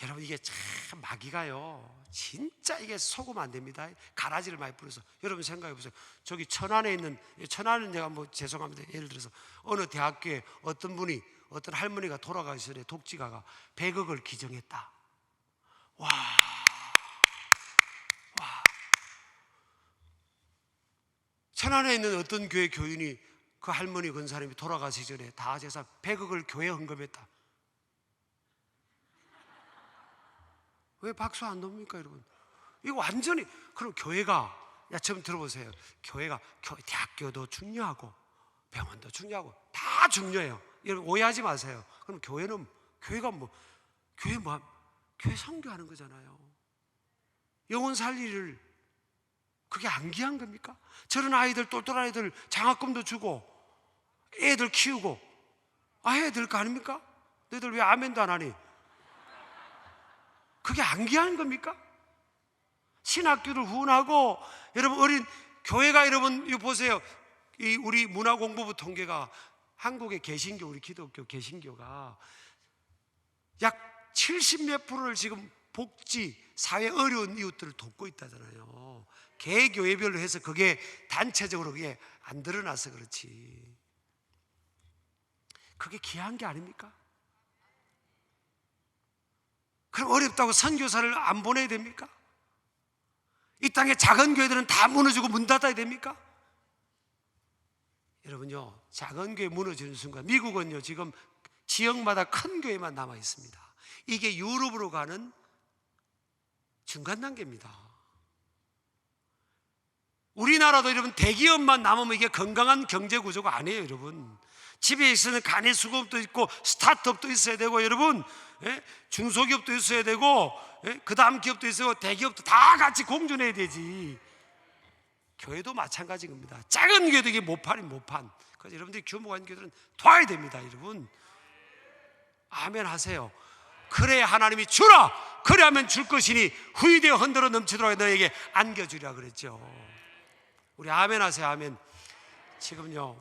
여러분 이게 참 마귀가요, 진짜 이게 속으면 안 됩니다. 가라지를 많이 뿌려서. 여러분 생각해 보세요. 저기 천안은 제가 죄송합니다. 예를 들어서 어느 대학교에 어떤 할머니가 돌아가기 전에 독지가가 100억을 기증했다. 와. 천안에 있는 어떤 교회 교인이 그 할머니 권사님이 돌아가시기 전에 다 재산 100억을 교회에 헌금했다. 왜 박수 안 놉니까, 여러분? 이거 완전히, 그럼 교회가, 처음 들어보세요. 교회가 대학교도 중요하고 병원도 중요하고 다 중요해요. 여러분 오해하지 마세요. 그럼 교회 선교하는 거잖아요. 영혼 살리를, 그게 안 귀한 겁니까? 저런 아이들, 똘똘한 아이들 장학금도 주고 애들 키우고 해야 될 거 아닙니까? 너희들 왜 아멘도 안 하니? 그게 안 귀한 겁니까? 신학교를 후원하고, 여러분 어린 교회가, 여러분 이거 보세요. 우리 문화공부부 통계가 한국의 개신교, 우리 기독교 개신교가 약 70몇 %를 지금 복지, 사회 어려운 이웃들을 돕고 있다잖아요. 개교회별로 해서 그게 단체적으로 그게 안 드러나서 그렇지. 그게 귀한 게 아닙니까? 그럼 어렵다고 선교사를 안 보내야 됩니까? 이 땅의 작은 교회들은 다 무너지고 문 닫아야 됩니까? 여러분요, 작은 교회 무너지는 순간, 미국은요 지금 지역마다 큰 교회만 남아 있습니다. 이게 유럽으로 가는 중간 단계입니다. 우리나라도 여러분 대기업만 남으면 이게 건강한 경제 구조가 아니에요. 여러분, 집에 있으면 간이 수급도 있고 스타트업도 있어야 되고, 여러분, 중소기업도 있어야 되고, 그 다음 기업도 있어야 되고, 대기업도 다 같이 공존해야 되지. 교회도 마찬가지인 겁니다. 작은 교회도 이게 못판이 못판. 그래서 여러분들이 규모가 있는 교회들은 도와야 됩니다. 여러분, 아멘 하세요. 그래야 하나님이 주라, 그래 하면 줄 것이니 후이되어 흔들어 넘치도록 너에게 안겨주리라 그랬죠. 우리 아멘 하세요. 아멘. 지금요,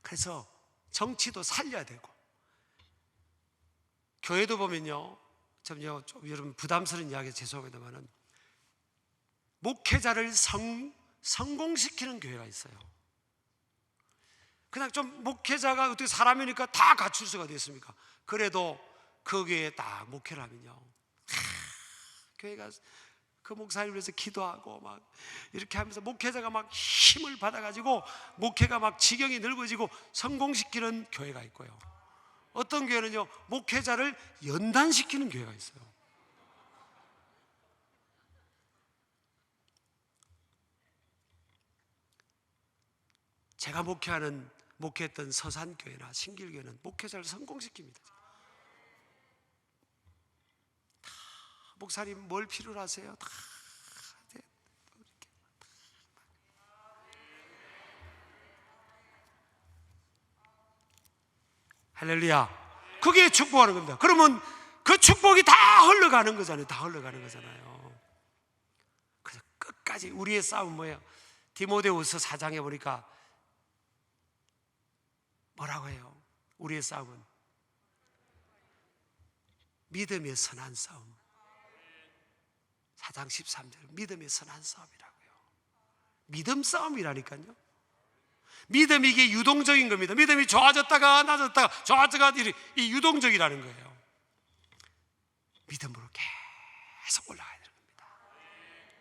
그래서 정치도 살려야 되고, 교회도 보면요, 좀 여러분 부담스러운 이야기 죄송합니다만은, 목회자를 성공시키는 교회가 있어요. 그냥 좀 목회자가 어떻게 사람이니까 다 갖출 수가 됐습니까? 그래도 그 교회에 딱 목회를 하면요, 교회가 그 목사님을 위해서 기도하고 막 이렇게 하면서 목회자가 막 힘을 받아가지고 목회가 막 지경이 넓어지고 성공시키는 교회가 있고요, 어떤 교회는요 목회자를 연단시키는 교회가 있어요. 제가 목회했던 서산교회나 신길교회는 목회자를 성공시킵니다. 다 목사님 뭘 필요로 하세요? 다 할렐루야. 그게 축복하는 겁니다. 그러면 그 축복이 다 흘러가는 거잖아요. 다 흘러가는 거잖아요. 그래서 끝까지 우리의 싸움은 뭐예요? 디모데후서 4장에 보니까 뭐라고 해요? 우리의 싸움은 믿음의 선한 싸움. 4장 13절 믿음의 선한 싸움이라고요. 믿음 싸움이라니까요. 믿음이 이게 유동적인 겁니다. 믿음이 좋아졌다가 낮았다가 좋아졌다가 이 유동적이라는 거예요. 믿음으로 계속 올라가야 되는 겁니다.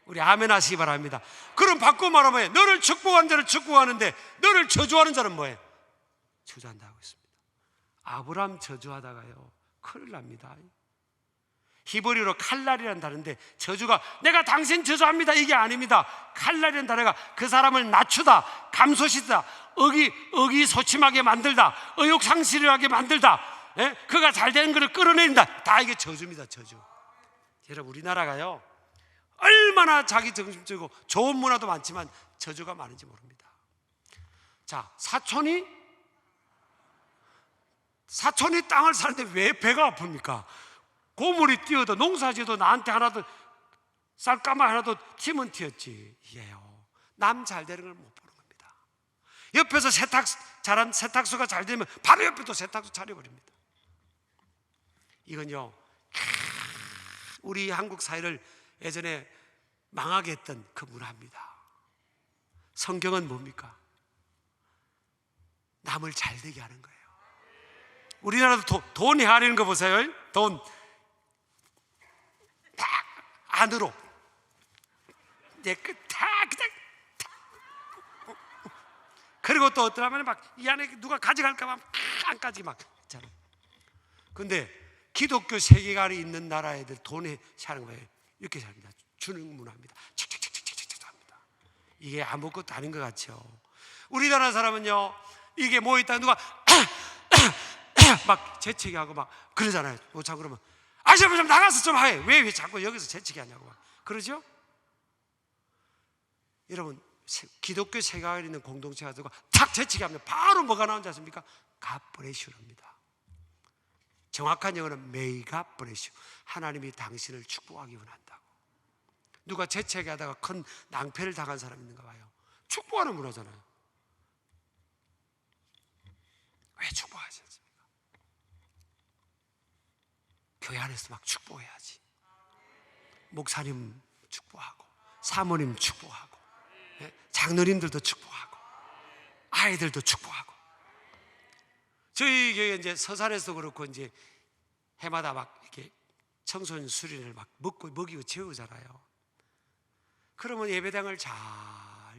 우리 아멘 하시기 바랍니다. 그럼 바꿔 말하면 너를 축복하는 자를 축복하는데 너를 저주하는 자는 뭐예요? 저주한다고 했습니다. 아브라함 저주하다가요 큰일 납니다. 히브리어로 칼날이라는 단어인데, 저주가 내가 당신 저주합니다 이게 아닙니다. 칼날이라는 단어가 그 사람을 낮추다, 감소시키다, 의기소침하게 만들다, 의욕상실하게 만들다, 그가 잘 되는 것을 끌어내린다, 다 이게 저주입니다. 저주. 여러분, 우리나라가요 얼마나 자기 중심적이고 좋은 문화도 많지만 저주가 많은지 모릅니다. 자, 사촌이 땅을 사는데 왜 배가 아픕니까? 고물이 뛰어도 농사지어도 나한테 하나도 쌀가마 하나도 튀면 튀었지. 이게요, 남 잘 되는 걸 못 보는 겁니다. 옆에서 세탁소가 잘 되면 바로 옆에 또 세탁소 차려버립니다. 이건요 우리 한국 사회를 예전에 망하게 했던 그 문화입니다. 성경은 뭡니까? 남을 잘 되게 하는 거예요. 우리나라도 돈 헤아리는 거 보세요. 돈 딱 안으로 이제 다 그냥 그리고 또 어떠하면 막 이 안에 누가 가져갈까 봐 안까지 막 있잖아. 근데 기독교 세계관이 있는 나라 애들 돈에 사는 거예요. 이렇게 삽니다. 주는 문화입니다. 착착착착착착 합니다. 이게 아무것도 아닌 것 같죠. 우리나라 사람은요 이게 뭐 있다 누가 막 재채기 하고 막 그러잖아요. 못 참고 그러면 아저씨 좀 나가서 좀 해. 왜 자꾸 여기서 재채기 하냐고 막 그러죠. 여러분, 기독교 세계관에 있는 공동체 가지고 탁 재채기 하면 바로 뭐가 나오는지 아십니까? God bless you입니다. 정확한 영어는 May God bless you. 하나님이 당신을 축복하기 원한다고. 누가 재채기 하다가 큰 낭패를 당한 사람이 있는가 봐요. 축복하는 문화잖아요. 왜 축복하지 않습니까? 교회 안에서 막 축복해야지. 목사님 축복하고 사모님 축복하고 장로님들도 축복하고 아이들도 축복하고. 저희 교회 이제 서산에서 그렇고 이제 해마다 막 이렇게 청소년 수련을 막 먹이고 재우잖아요. 그러면 예배당을 잘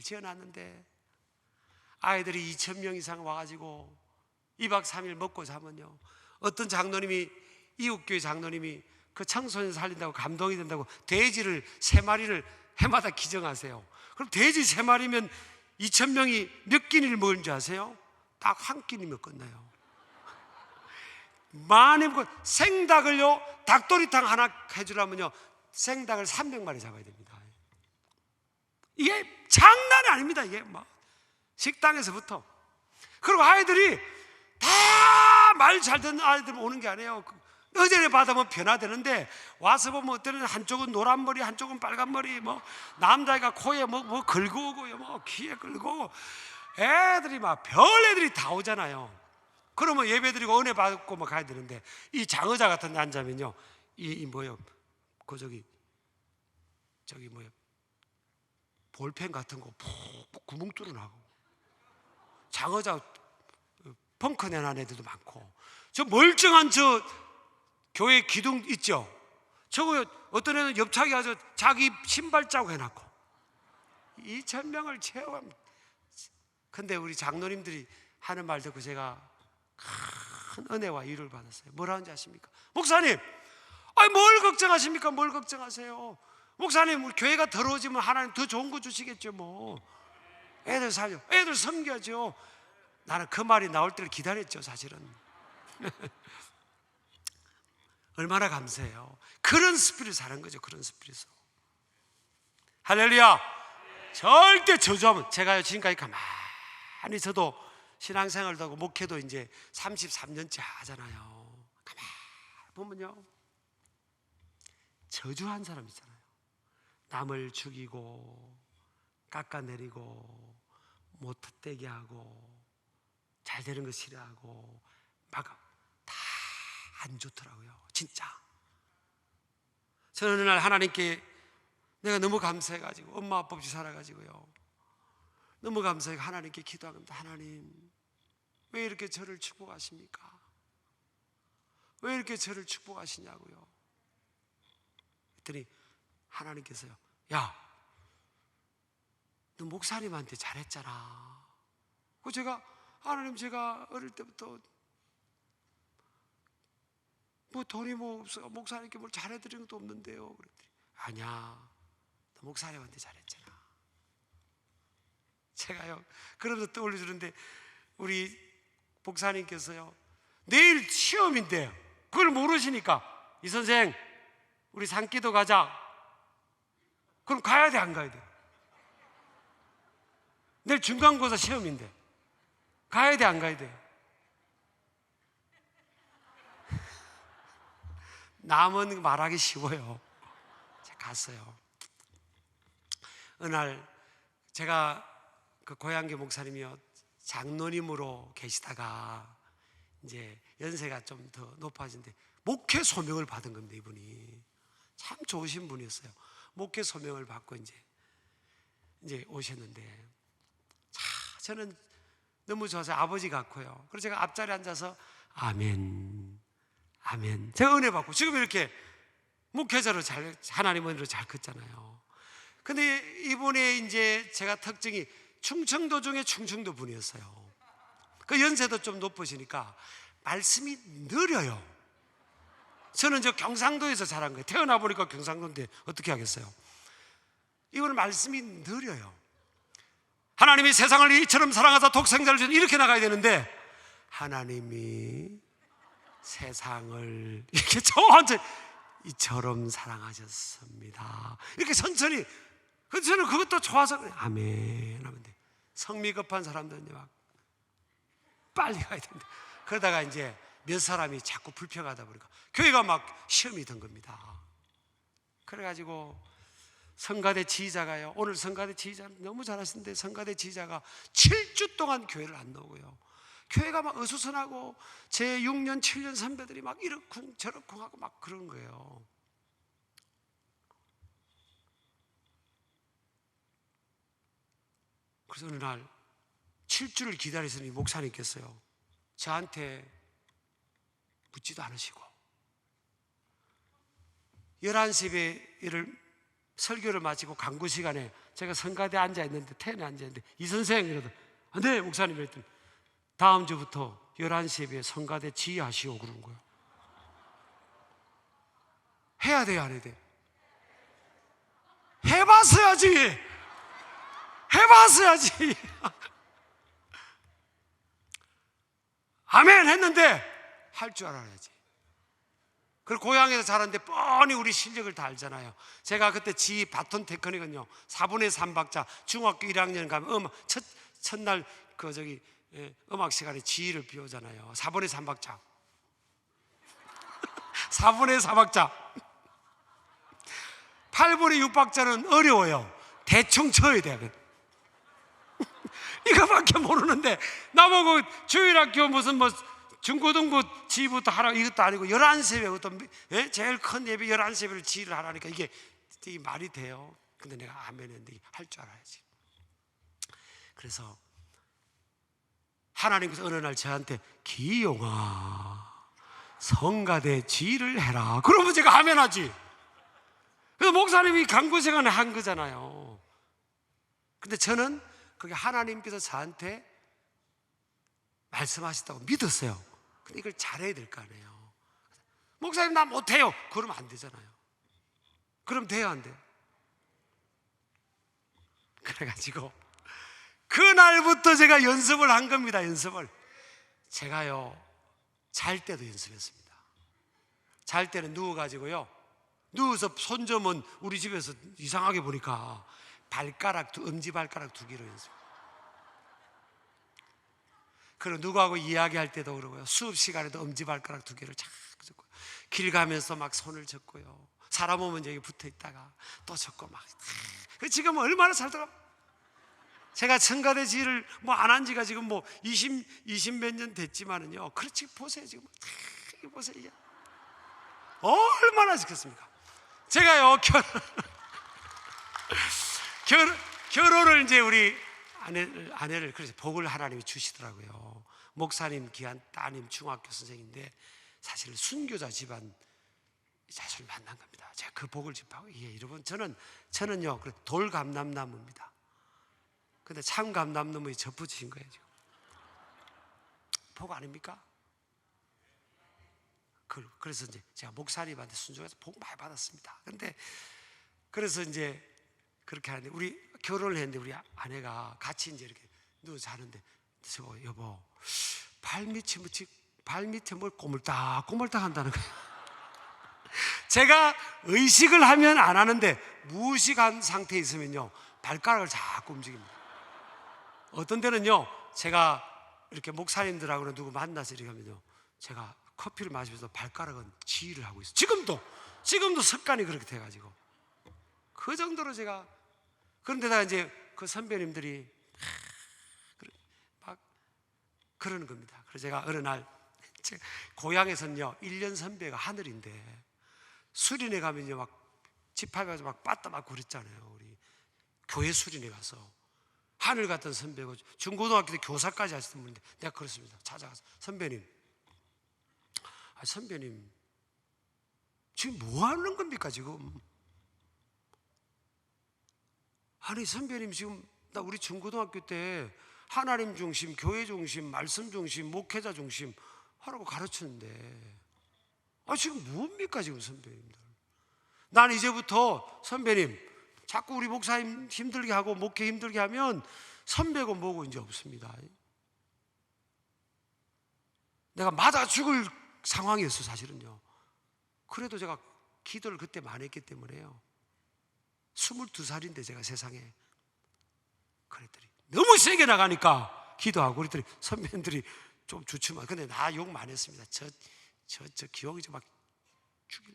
지어놨는데 아이들이 2,000명 이상 와가지고 2박 3일 먹고 자면요, 어떤 장로님이, 이웃교회 장로님이 그 청소년 살린다고 감동이 된다고 돼지를 3마리를 해마다 기증하세요. 그럼 돼지 3마리면 2,000명이 몇 끼니를 먹은 줄 아세요? 딱 한 끼니면 끝나요. 많이 먹고, 생닭을요, 닭도리탕 하나 해주려면요 생닭을 300마리 잡아야 됩니다. 이게 장난이 아닙니다. 이게 막 식당에서부터. 그리고 아이들이 다 말 잘 듣는 아이들 오는 게 아니에요. 어제를 받으면 변화되는데 와서 보면 어때는 한쪽은 노란 머리, 한쪽은 빨간 머리, 뭐 남자애가 코에 뭐 걸고 오고요, 뭐 귀에 걸고 오고, 애들이 막 별 애들이 다 오잖아요. 그러면 예배 드리고 은혜 받고 막 가야 되는데, 이 장의자 같은 데 앉으면요, 이 뭐요, 그 저기 뭐요, 볼펜 같은 거 푹 구멍 뚫어나고, 장의자 펑크 내는 애들도 많고, 저 멀쩡한 저 교회 기둥 있죠? 저거 어떤 애는 옆차기 가서 자기 신발 자국 해놨고 2,000명을 채워갑니다. 근데 우리 장로님들이 하는 말 듣고 제가 큰 은혜와 위로를 받았어요. 뭐라 하는지 아십니까? 목사님, 아니 뭘 걱정하십니까? 뭘 걱정하세요? 목사님, 우리 교회가 더러워지면 하나님 더 좋은 거 주시겠죠. 뭐 애들 살려, 애들 섬겨야죠. 나는 그 말이 나올 때를 기다렸죠, 사실은. 얼마나 감사해요. 그런 스피릿 사는 거죠. 그런 스피릿으로. 할렐루야. 절대 저주하면, 제가 지금까지 가만히 저도 신앙생활도 하고 목회도 이제 33년째 하잖아요. 가만히 보면요, 저주한 사람 있잖아요. 남을 죽이고 깎아내리고 못되게 하고 잘 되는 거 싫어하고 막 다 안 좋더라고요. 진짜. 저는 어느 날 하나님께 내가 너무 감사해가지고, 엄마 아빠 없이 살아가지고요, 너무 감사해 하나님께 기도합니다. 하나님, 왜 이렇게 저를 축복하십니까? 왜 이렇게 저를 축복하시냐고요. 그랬더니 하나님께서요, 야, 너 목사님한테 잘했잖아. 그 제가, 하나님, 제가 어릴 때부터 뭐 돈이 뭐 없어, 목사님께 뭘 잘해드린 것도 없는데요. 그랬더니 아니야, 너 목사님한테 잘했잖아. 제가요, 그러면서 떠올려주는데, 우리 목사님께서요, 내일 시험인데 그걸 모르시니까, 이 선생, 우리 산기도 가자. 그럼 가야 돼, 안 가야 돼? 내일 중간고사 시험인데 가야 돼, 안 가야 돼? 남은 말하기 쉬워요. 제가 갔어요. 어느 날 제가 그 고향교 목사님이요, 장로님으로 계시다가 이제 연세가 좀 더 높아진데 목회 소명을 받은 겁니다. 이분이 참 좋으신 분이었어요. 목회 소명을 받고 이제 오셨는데, 저는 너무 좋아서 아버지 같고요. 그래서 제가 앞자리에 앉아서 아멘, 아멘. 제가 은혜 받고 지금 이렇게 목회자로 잘, 하나님 은혜로 잘 컸잖아요. 근데 이분의 이제 제가 특징이 충청도 중에 충청도 분이었어요. 그 연세도 좀 높으시니까 말씀이 느려요. 저는 저 경상도에서 자란 거예요. 태어나 보니까 경상도인데 어떻게 하겠어요? 이분은 말씀이 느려요. 하나님이 세상을 이처럼 사랑하사 독생자를 주신, 이렇게 나가야 되는데, 하나님이 세상을 이렇게 천천히 이처럼 사랑하셨습니다. 이렇게 천천히. 그래서 저는 그것도 좋아서 아멘 하면 돼. 성미 급한 사람들은 막 빨리 가야 된다. 그러다가 이제 몇 사람이 자꾸 불평하다 보니까 교회가 막 시험이 든 겁니다. 그래가지고 성가대 지휘자가요, 오늘 성가대 지휘자 너무 잘하시는데, 성가대 지휘자가 7주 동안 교회를 안 나오고요, 교회가 막 어수선하고 제 6년 7년 선배들이 막 이러쿵 저러쿵 하고 막 그런 거예요. 그래서 어느 날 7주를 기다리시니 목사님께서요, 저한테 묻지도 않으시고 11시 예배를 설교를 마치고 강구 시간에 제가 성가대에 앉아있는데, 텐에 앉아있는데 이 선생님이라도 네 목사님 그랬더니 다음 주부터 11시 예배에 성가대 지휘하시오 그런 거예요. 해야 돼요, 안 해야 돼요? 해봤어야지. 해봤어야지. 아멘 했는데 할 줄 알아야지. 그리고 고향에서 자랐는데 뻔히 우리 실력을 다 알잖아요. 제가 그때 지휘 바톤 테크닉은요 4분의 3박자, 중학교 1학년 가면 첫날 음악 시간에 지휘를 배우잖아요. 4분의 3박자 4분의 4박자 8분의 6박자는 어려워요. 대충 쳐야 돼요. 이거밖에 모르는데 나보고 주일학교 무슨 중고등부 지휘부터 하라 이것도 아니고 11시 예배, 제일 큰 예배 11시 예배를 지휘를 하라니까 이게 말이 돼요. 근데 내가 아멘 했는데 할 줄 알아야지. 그래서 하나님께서 어느 날 저한테 기용아 성가대 지휘를 해라 그러면 제가 아멘 하지. 그래서 목사님이 강구 시간에 한 거잖아요. 근데 저는 그게 하나님께서 저한테 말씀하셨다고 믿었어요. 근데 이걸 잘해야 될 거 아니에요. 목사님 나 못해요 그러면 안 되잖아요. 그럼 돼요 안 돼요? 그래가지고 그날부터 제가 연습을 한 겁니다. 연습을 제가요 잘 때도 연습했습니다. 잘 때는 누워가지고요, 누워서 손점은 우리 집에서 이상하게 보니까 엄지발가락 2개로 연습. 그리고 누구하고 이야기할 때도 그러고요, 수업 시간에도 엄지발가락 2개를 착 젓고요, 길 가면서 막 손을 젓고요, 사람 오면 여기 붙어 있다가 또 젓고 막. 지금 얼마나 살다가 제가 성가대 지휘를 안 한 지가 지금 20 몇 년 됐지만은요, 그렇지 보세요 지금 보세요 얼마나 지켰습니까? 제가요 결혼을 이제 우리 아내를 그래서 복을 하나님이 주시더라고요. 목사님 귀한 따님 중학교 선생인데 사실 순교자 집안 자손을 만난 겁니다. 제가 그 복을 집하고 여러분 저는요 돌감람나무입니다. 근데 참 감람나무에 접붙이신 거예요 지금. 복 아닙니까? 그래서 이제 제가 목사님한테 순종해서 복 많이 받았습니다. 근데 그래서 이제 그렇게 하는데 우리 결혼을 했는데 우리 아내가 같이 이제 이렇게 누워 자는데 저 여보 발밑에 뭘 꼬물딱 한다는 거예요. 제가 의식을 하면 안 하는데 무의식한 상태에 있으면요 발가락을 자꾸 움직입니다. 어떤 때는요 제가 이렇게 목사님들하고는 누구 만나서 이렇게 하면요 제가 커피를 마시면서 발가락은 지휘를 하고 있어요. 지금도 습관이 그렇게 돼가지고 그 정도로 제가. 그런데다가 이제 그 선배님들이 막 그러는 겁니다. 그래서 제가 어느 날 고향에서는요 1년 선배가 하늘인데 수련회 가면요 막 집합에 가서 막 빠따 맞고 그랬잖아요. 우리 교회 수련회 가서 하늘 같은 선배고 중고등학교 때 교사까지 하셨던 분인데 내가 그렇습니다. 찾아가서 선배님 지금 뭐 하는 겁니까 지금? 아니 선배님 지금 나 우리 중고등학교 때 하나님 중심, 교회 중심, 말씀 중심, 목회자 중심 하라고 가르쳤는데 지금 뭡니까 지금 선배님들? 난 이제부터 선배님 자꾸 우리 목사님 힘들게 하고 목회 힘들게 하면 선배고 뭐고 이제 없습니다. 내가 맞아 죽을 상황이었어 사실은요. 그래도 제가 기도를 그때 많이 했기 때문에요 22살인데 제가 세상에 그랬더니 너무 세게 나가니까 기도하고 그랬더니 선배님들이 좀 주춤하고 근데 나 욕 많이 했습니다. 저 기억이 좀 막 죽일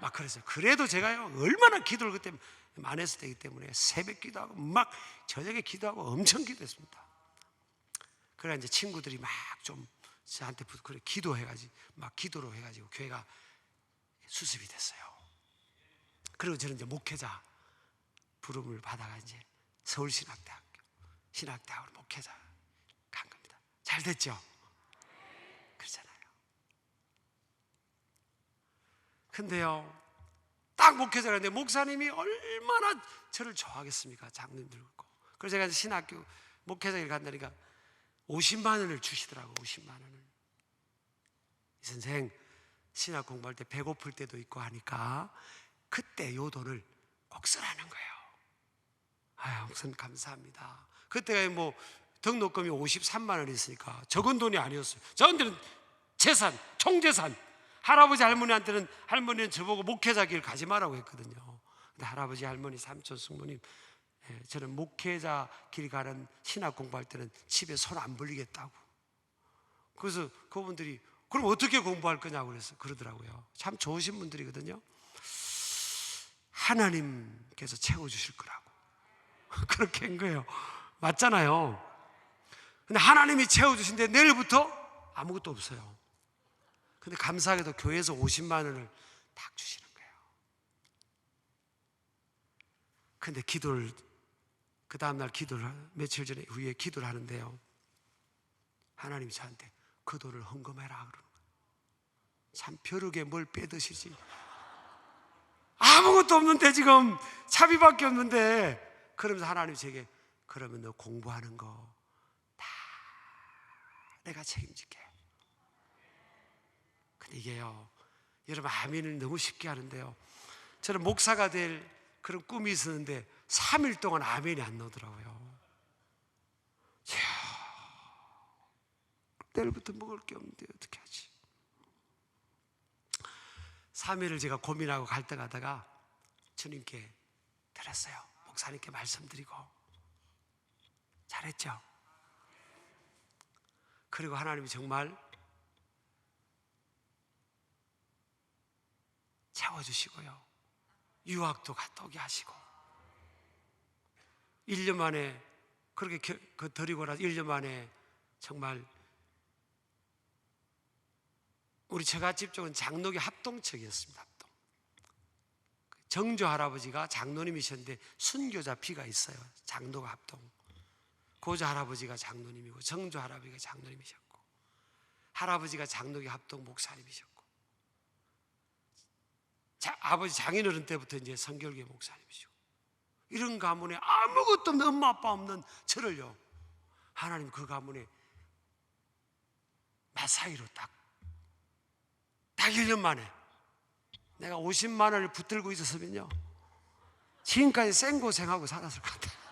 막 그랬어요. 그래도 제가요 얼마나 기도를 그때 많이 했을 때이기 때문에 새벽 기도하고 막 저녁에 기도하고 엄청 기도했습니다. 그래 이제 친구들이 막 좀 저한테 그래 기도해가지고 막 기도로 해가지고 교회가 수습이 됐어요. 그리고 저는 이제 목회자 부름을 받아가 이제 서울신학대학으로 목회자 간 겁니다. 잘 됐죠? 그렇잖아요. 근데요 딱 목회자가 있는데 목사님이 얼마나 저를 좋아하겠습니까? 장로님들 그렇고. 그래서 제가 신학교 목회자를 간다니까 50만 원을 주시더라고. 50만 원을. 이 선생 신학 공부할 때 배고플 때도 있고 하니까 그때 요 돈을 꼭 쓰라는 거예요. 아유, 우선 감사합니다. 그때가 뭐 등록금이 53만 원이 있으니까 적은 돈이 아니었어요. 저한테는 재산, 총재산. 할아버지 할머니한테는, 할머니는 저보고 목회자 길 가지 말라고 했거든요. 근데 할아버지 할머니 삼촌 숙모님, 저는 목회자 길 가는 신학 공부할 때는 집에 손 안 벌리겠다고. 그래서 그분들이 그럼 어떻게 공부할 거냐고 그러더라고요. 참 좋으신 분들이거든요. 하나님께서 채워주실 거라고 그렇게 한 거예요. 맞잖아요. 근데 하나님이 채워주신데 내일부터 아무것도 없어요. 근데 감사하게도 교회에서 50만 원을 딱 주시는 거예요. 근데 기도를, 그 다음날 기도를, 며칠 전에 후에 기도를 하는데요, 하나님이 저한테 그 돈을 헌금해라 그러는 거예요. 참 벼룩에 뭘 빼드시지. 아무것도 없는데 지금 차비밖에 없는데. 그러면서 하나님이 제게 그러면 너 공부하는 거 다 내가 책임질게. 근데 이게요, 여러분 아멘을 너무 쉽게 하는데요, 저는 목사가 될 그런 꿈이 있었는데 3일 동안 아멘이 안 나오더라고요. 자, 내일부터 먹을 게 없는데 어떻게 하지? 3일을 제가 고민하고 갈 때 가다가 주님께 드렸어요. 목사님께 말씀드리고. 잘했죠? 그리고 하나님이 정말 채워주시고요, 유학도 갔다 오게 하시고, 1년 만에 그렇게 드리고 나서 1년 만에 정말 우리 처갓집 쪽은 장로교 합동척이었습니다. 합동. 정조 할아버지가 장로님이셨는데 순교자 피가 있어요. 장로가 합동. 고조 할아버지가 장로님이고 정조 할아버지가 장로님이셨고 할아버지가 장로교 합동 목사님이셨고 아버지 장인어른 때부터 이제 성결교 목사님이시고, 이런 가문에 아무것도 없는, 엄마 아빠 없는 저를요, 하나님 그 가문에 마사이로 딱 1년 만에 내가 50만 원을 붙들고 있었으면요 지금까지 생고생하고 살았을 것 같아요.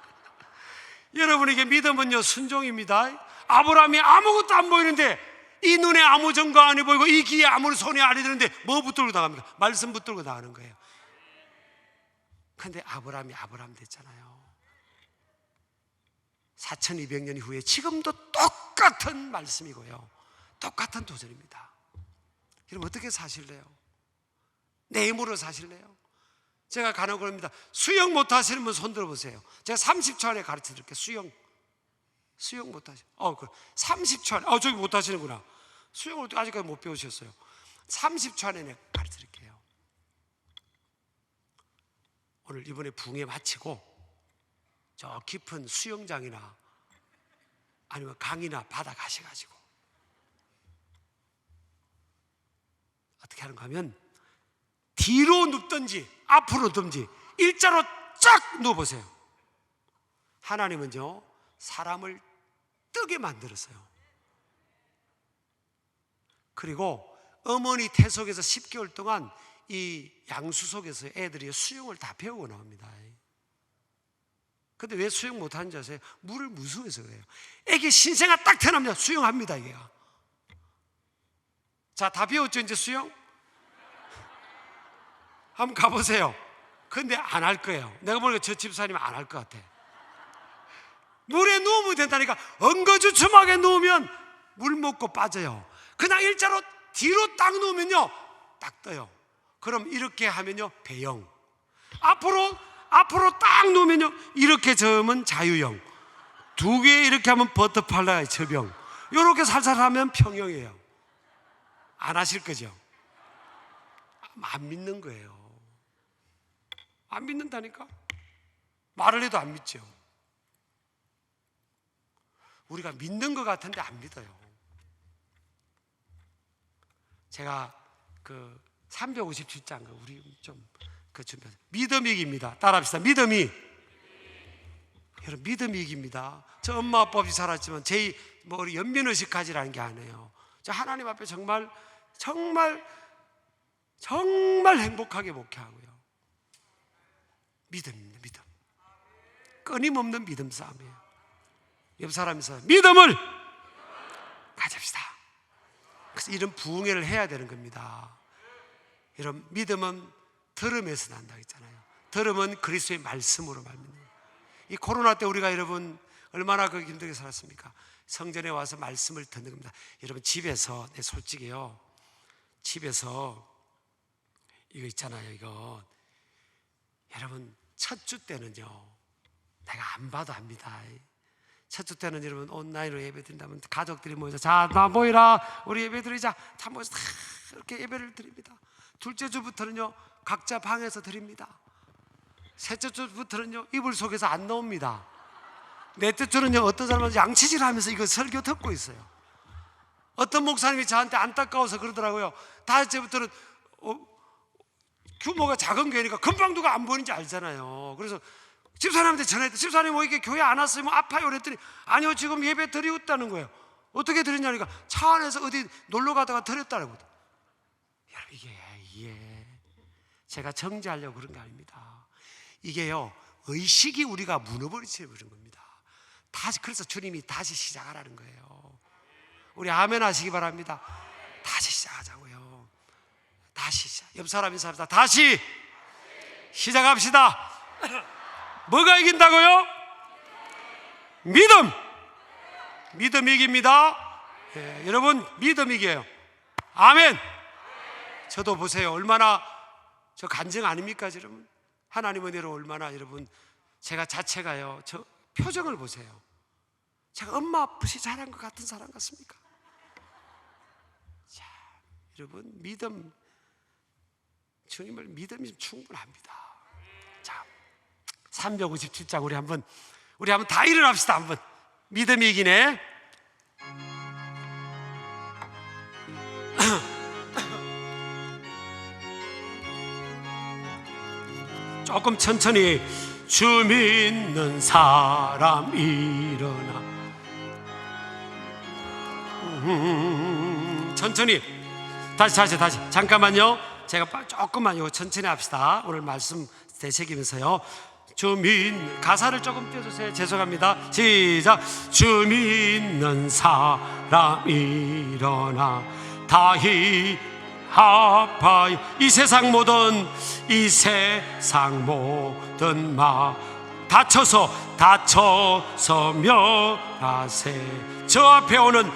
여러분에게 믿음은요 순종입니다. 아브라함이 아무것도 안 보이는데, 이 눈에 아무 증거 안 보이고 이 귀에 아무 손이 안 드는데 뭐 붙들고 나갑니까? 말씀 붙들고 나가는 거예요. 근데 아브라함이 아브라함 됐잖아요. 4200년 후에 지금도 똑같은 말씀이고요, 똑같은 도전입니다. 여러분 어떻게 사실래요? 내 힘으로 사실래요? 제가 가는 겁니다. 수영 못 하시는 분 손 들어보세요. 제가 30초 안에 가르쳐 드릴게요. 수영 못 하시. 30초 안에. 저기 못 하시는구나. 수영을 아직까지 못 배우셨어요. 30초 안에 내가 가르쳐 드릴게요. 오늘 이번에 붕에 마치고 저 깊은 수영장이나 아니면 강이나 바다 가셔가지고 어떻게 하는가 하면 뒤로 눕든지 앞으로 눕든지 일자로 쫙 누워보세요. 하나님은요 사람을 뜨게 만들었어요. 그리고 어머니 태 속에서 10개월 동안 이 양수 속에서 애들이 수영을 다 배우고 나옵니다. 근데 왜 수영 못하는지 아세요? 물을 무서워해서 그래요. 애기 신생아 딱 태어나면 수영합니다. 얘가. 자, 다 배웠죠 이제 수영? 한번 가보세요. 근데 안 할 거예요. 내가 보니까 저 집사님은 안 할 것 같아. 물에 누우면 된다니까. 엉거주춤하게 누우면 물 먹고 빠져요. 그냥 일자로 뒤로 딱 누우면요 딱 떠요. 그럼 이렇게 하면요 배영. 앞으로 딱 누우면요 이렇게 저으면 자유형. 두 개 이렇게 하면 버터팔라의 저병. 이렇게 살살 하면 평형이에요. 안 하실 거죠? 안 믿는 거예요. 안 믿는다니까. 말을 해도 안 믿죠. 우리가 믿는 것 같은데 안 믿어요. 제가 그 357장 우리 좀 그 준비하세요. 믿음이 이깁니다. 따라합시다. 믿음이. 여러분, 믿음이 이깁니다. 저 엄마 아빠 없이 살았지만 제 우리 연민의식 가지라는 게 아니에요. 저 하나님 앞에 정말 행복하게 목회하고요. 믿음입니다. 믿음. 끊임없는 믿음 싸움이에요. 옆 사람에서 믿음을 가집시다. 그래서 이런 부흥회를 해야 되는 겁니다. 이런 믿음은 들음에서 난다고 했잖아요. 들음은 그리스도의 말씀으로 말입니다. 이 코로나 때 우리가 여러분 얼마나 힘들게 살았습니까? 성전에 와서 말씀을 듣는 겁니다. 여러분 집에서 솔직히요, 집에서 이거 있잖아요. 이거 여러분 첫 주 때는요, 내가 안 봐도 압니다. 첫 주 때는 여러분 온라인으로 예배 드린다면 가족들이 모여서 자, 나 모이라, 우리 예배 드리자, 다 모여서 다 이렇게 예배를 드립니다. 둘째 주부터는요, 각자 방에서 드립니다. 셋째 주부터는요, 이불 속에서 안 나옵니다. 넷째 주는요, 어떤 사람은 양치질 하면서 이거 설교 듣고 있어요. 어떤 목사님이 저한테 안타까워서 그러더라고요. 다섯째부터는 규모가 작은 교회니까 금방 누가 안 보이는지 알잖아요. 그래서 집사님한테 전화했더니 집사님 왜 이렇게 교회 안 왔어요? 뭐 아파요? 그랬더니 아니요, 지금 예배 드리고 있다는 거예요. 어떻게 드렸냐니까 차 안에서 어디 놀러 가다가 드렸다는 거죠. 여러분, 이게 제가 정지하려고 그런 게 아닙니다. 이게요, 의식이 우리가 무너버리쳐 버린 겁니다. 다시, 그래서 주님이 다시 시작하라는 거예요. 우리 아멘 하시기 바랍니다. 다시 시작하자고요. 다시 시작. 옆 사람 인사합시다. 다시 시작합시다. 뭐가 이긴다고요? 믿음. 믿음이 이깁니다. 네, 여러분, 믿음이 이겨요. 아멘. 저도 보세요. 얼마나 저 간증 아닙니까, 여러분? 하나님 은혜로 얼마나 여러분, 제가 자체가요, 저 표정을 보세요. 제가 엄마 아프시 자란 것 같은 사람 같습니까? 자, 여러분, 믿음, 주님을 믿음이 충분합니다. 자, 357장 우리 한번 다 일어납시다. 한번. 믿음이 이기네. 조금 천천히. 주 믿는 사람 일어나. 천천히. 다시 잠깐만요. 제가 조금만 천천히 합시다. 오늘 말씀 되새기면서요. 가사를 조금 띄워주세요. 죄송합니다. 시작. 주 믿는 사람 일어나 다히 아파요. 이 세상 모든 마 다쳐서 멸하세. 저 앞에 오는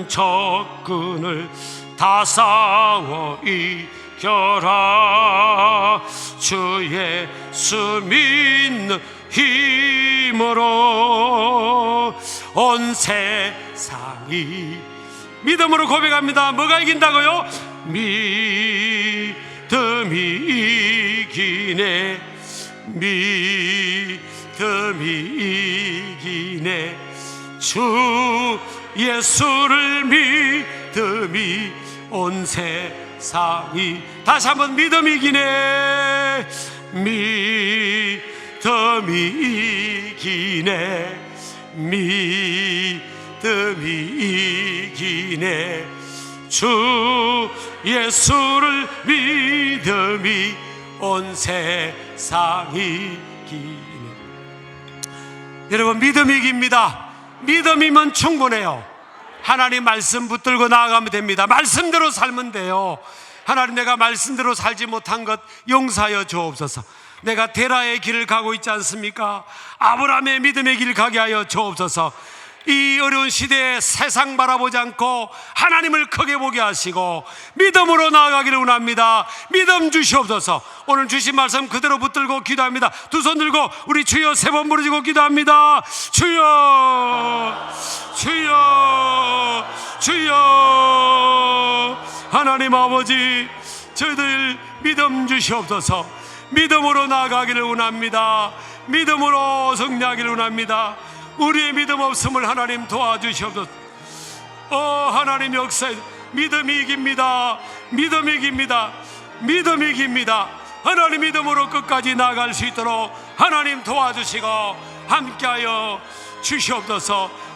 적군을 다 싸워 이겨라. 주 예수 믿는 힘으로 온 세상이. 믿음으로 고백합니다. 뭐가 이긴다고요? 믿음이 이기네. 주 예수를 믿음이 온 세상이. 다시 한번. 믿음이 이기네. 주 예수를 믿음이 온 세상이 이기네. 여러분, 믿음이 이깁니다. 믿음이면 충분해요. 하나님 말씀 붙들고 나아가면 됩니다. 말씀대로 살면 돼요. 하나님, 내가 말씀대로 살지 못한 것 용서하여 주옵소서. 내가 데라의 길을 가고 있지 않습니까? 아브라함의 믿음의 길을 가게 하여 주옵소서. 이 어려운 시대에 세상 바라보지 않고 하나님을 크게 보게 하시고 믿음으로 나아가기를 원합니다. 믿음 주시옵소서. 오늘 주신 말씀 그대로 붙들고 기도합니다. 두 손 들고 우리 주여 3번 부르짖고 기도합니다. 주여, 주여, 주여. 하나님 아버지, 저희들 믿음 주시옵소서. 믿음으로 나아가기를 원합니다. 믿음으로 승리하기를 원합니다. 우리의 믿음 없음을 하나님 도와주시옵소서. 하나님 역사에 믿음이 이깁니다. 믿음이 이깁니다. 믿음이 깁니다. 하나님 믿음으로 끝까지 나아갈 수 있도록 하나님 도와주시고 함께하여 주시옵소서.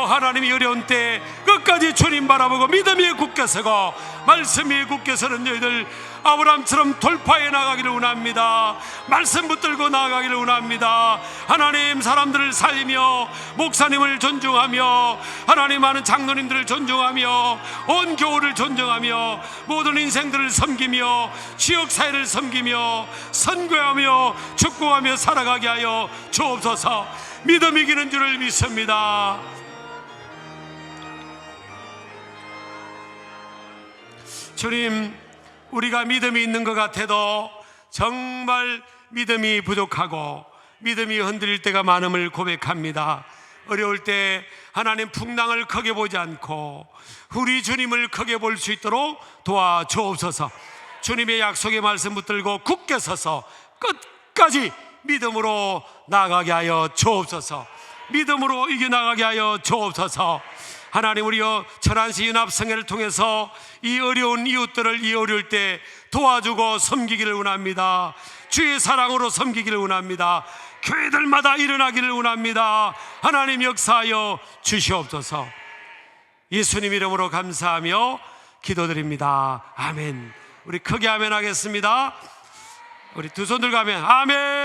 하나님이 어려운 때 끝까지 주님 바라보고 믿음이 굳게 서고 말씀이 굳게 서는 저희들 아브라함처럼 돌파해 나가기를 원합니다. 말씀 붙들고 나아가기를 원합니다. 하나님, 사람들을 살리며 목사님을 존중하며 하나님, 많은 장로님들을 존중하며 온 교우를 존중하며 모든 인생들을 섬기며 지역사회를 섬기며 선교하며 축복하며 살아가게 하여 주옵소서. 믿음 이기는 줄을 믿습니다. 주님, 우리가 믿음이 있는 것 같아도 정말 믿음이 부족하고 믿음이 흔들릴 때가 많음을 고백합니다. 어려울 때 하나님 풍랑을 크게 보지 않고 우리 주님을 크게 볼 수 있도록 도와주옵소서. 주님의 약속의 말씀 붙들고 굳게 서서 끝까지 믿음으로 나아가게 하여 주옵소서. 믿음으로 이겨나가게 하여 주옵소서. 하나님, 우리여 천안시 연합성회를 통해서 이 어려운 이웃들을 이 어려울 때 도와주고 섬기기를 원합니다. 주의 사랑으로 섬기기를 원합니다. 교회들마다 일어나기를 원합니다. 하나님 역사하여 주시옵소서. 예수님 이름으로 감사하며 기도드립니다. 아멘. 우리 크게 아멘 하겠습니다. 우리 두 손 들고 아멘. 아멘.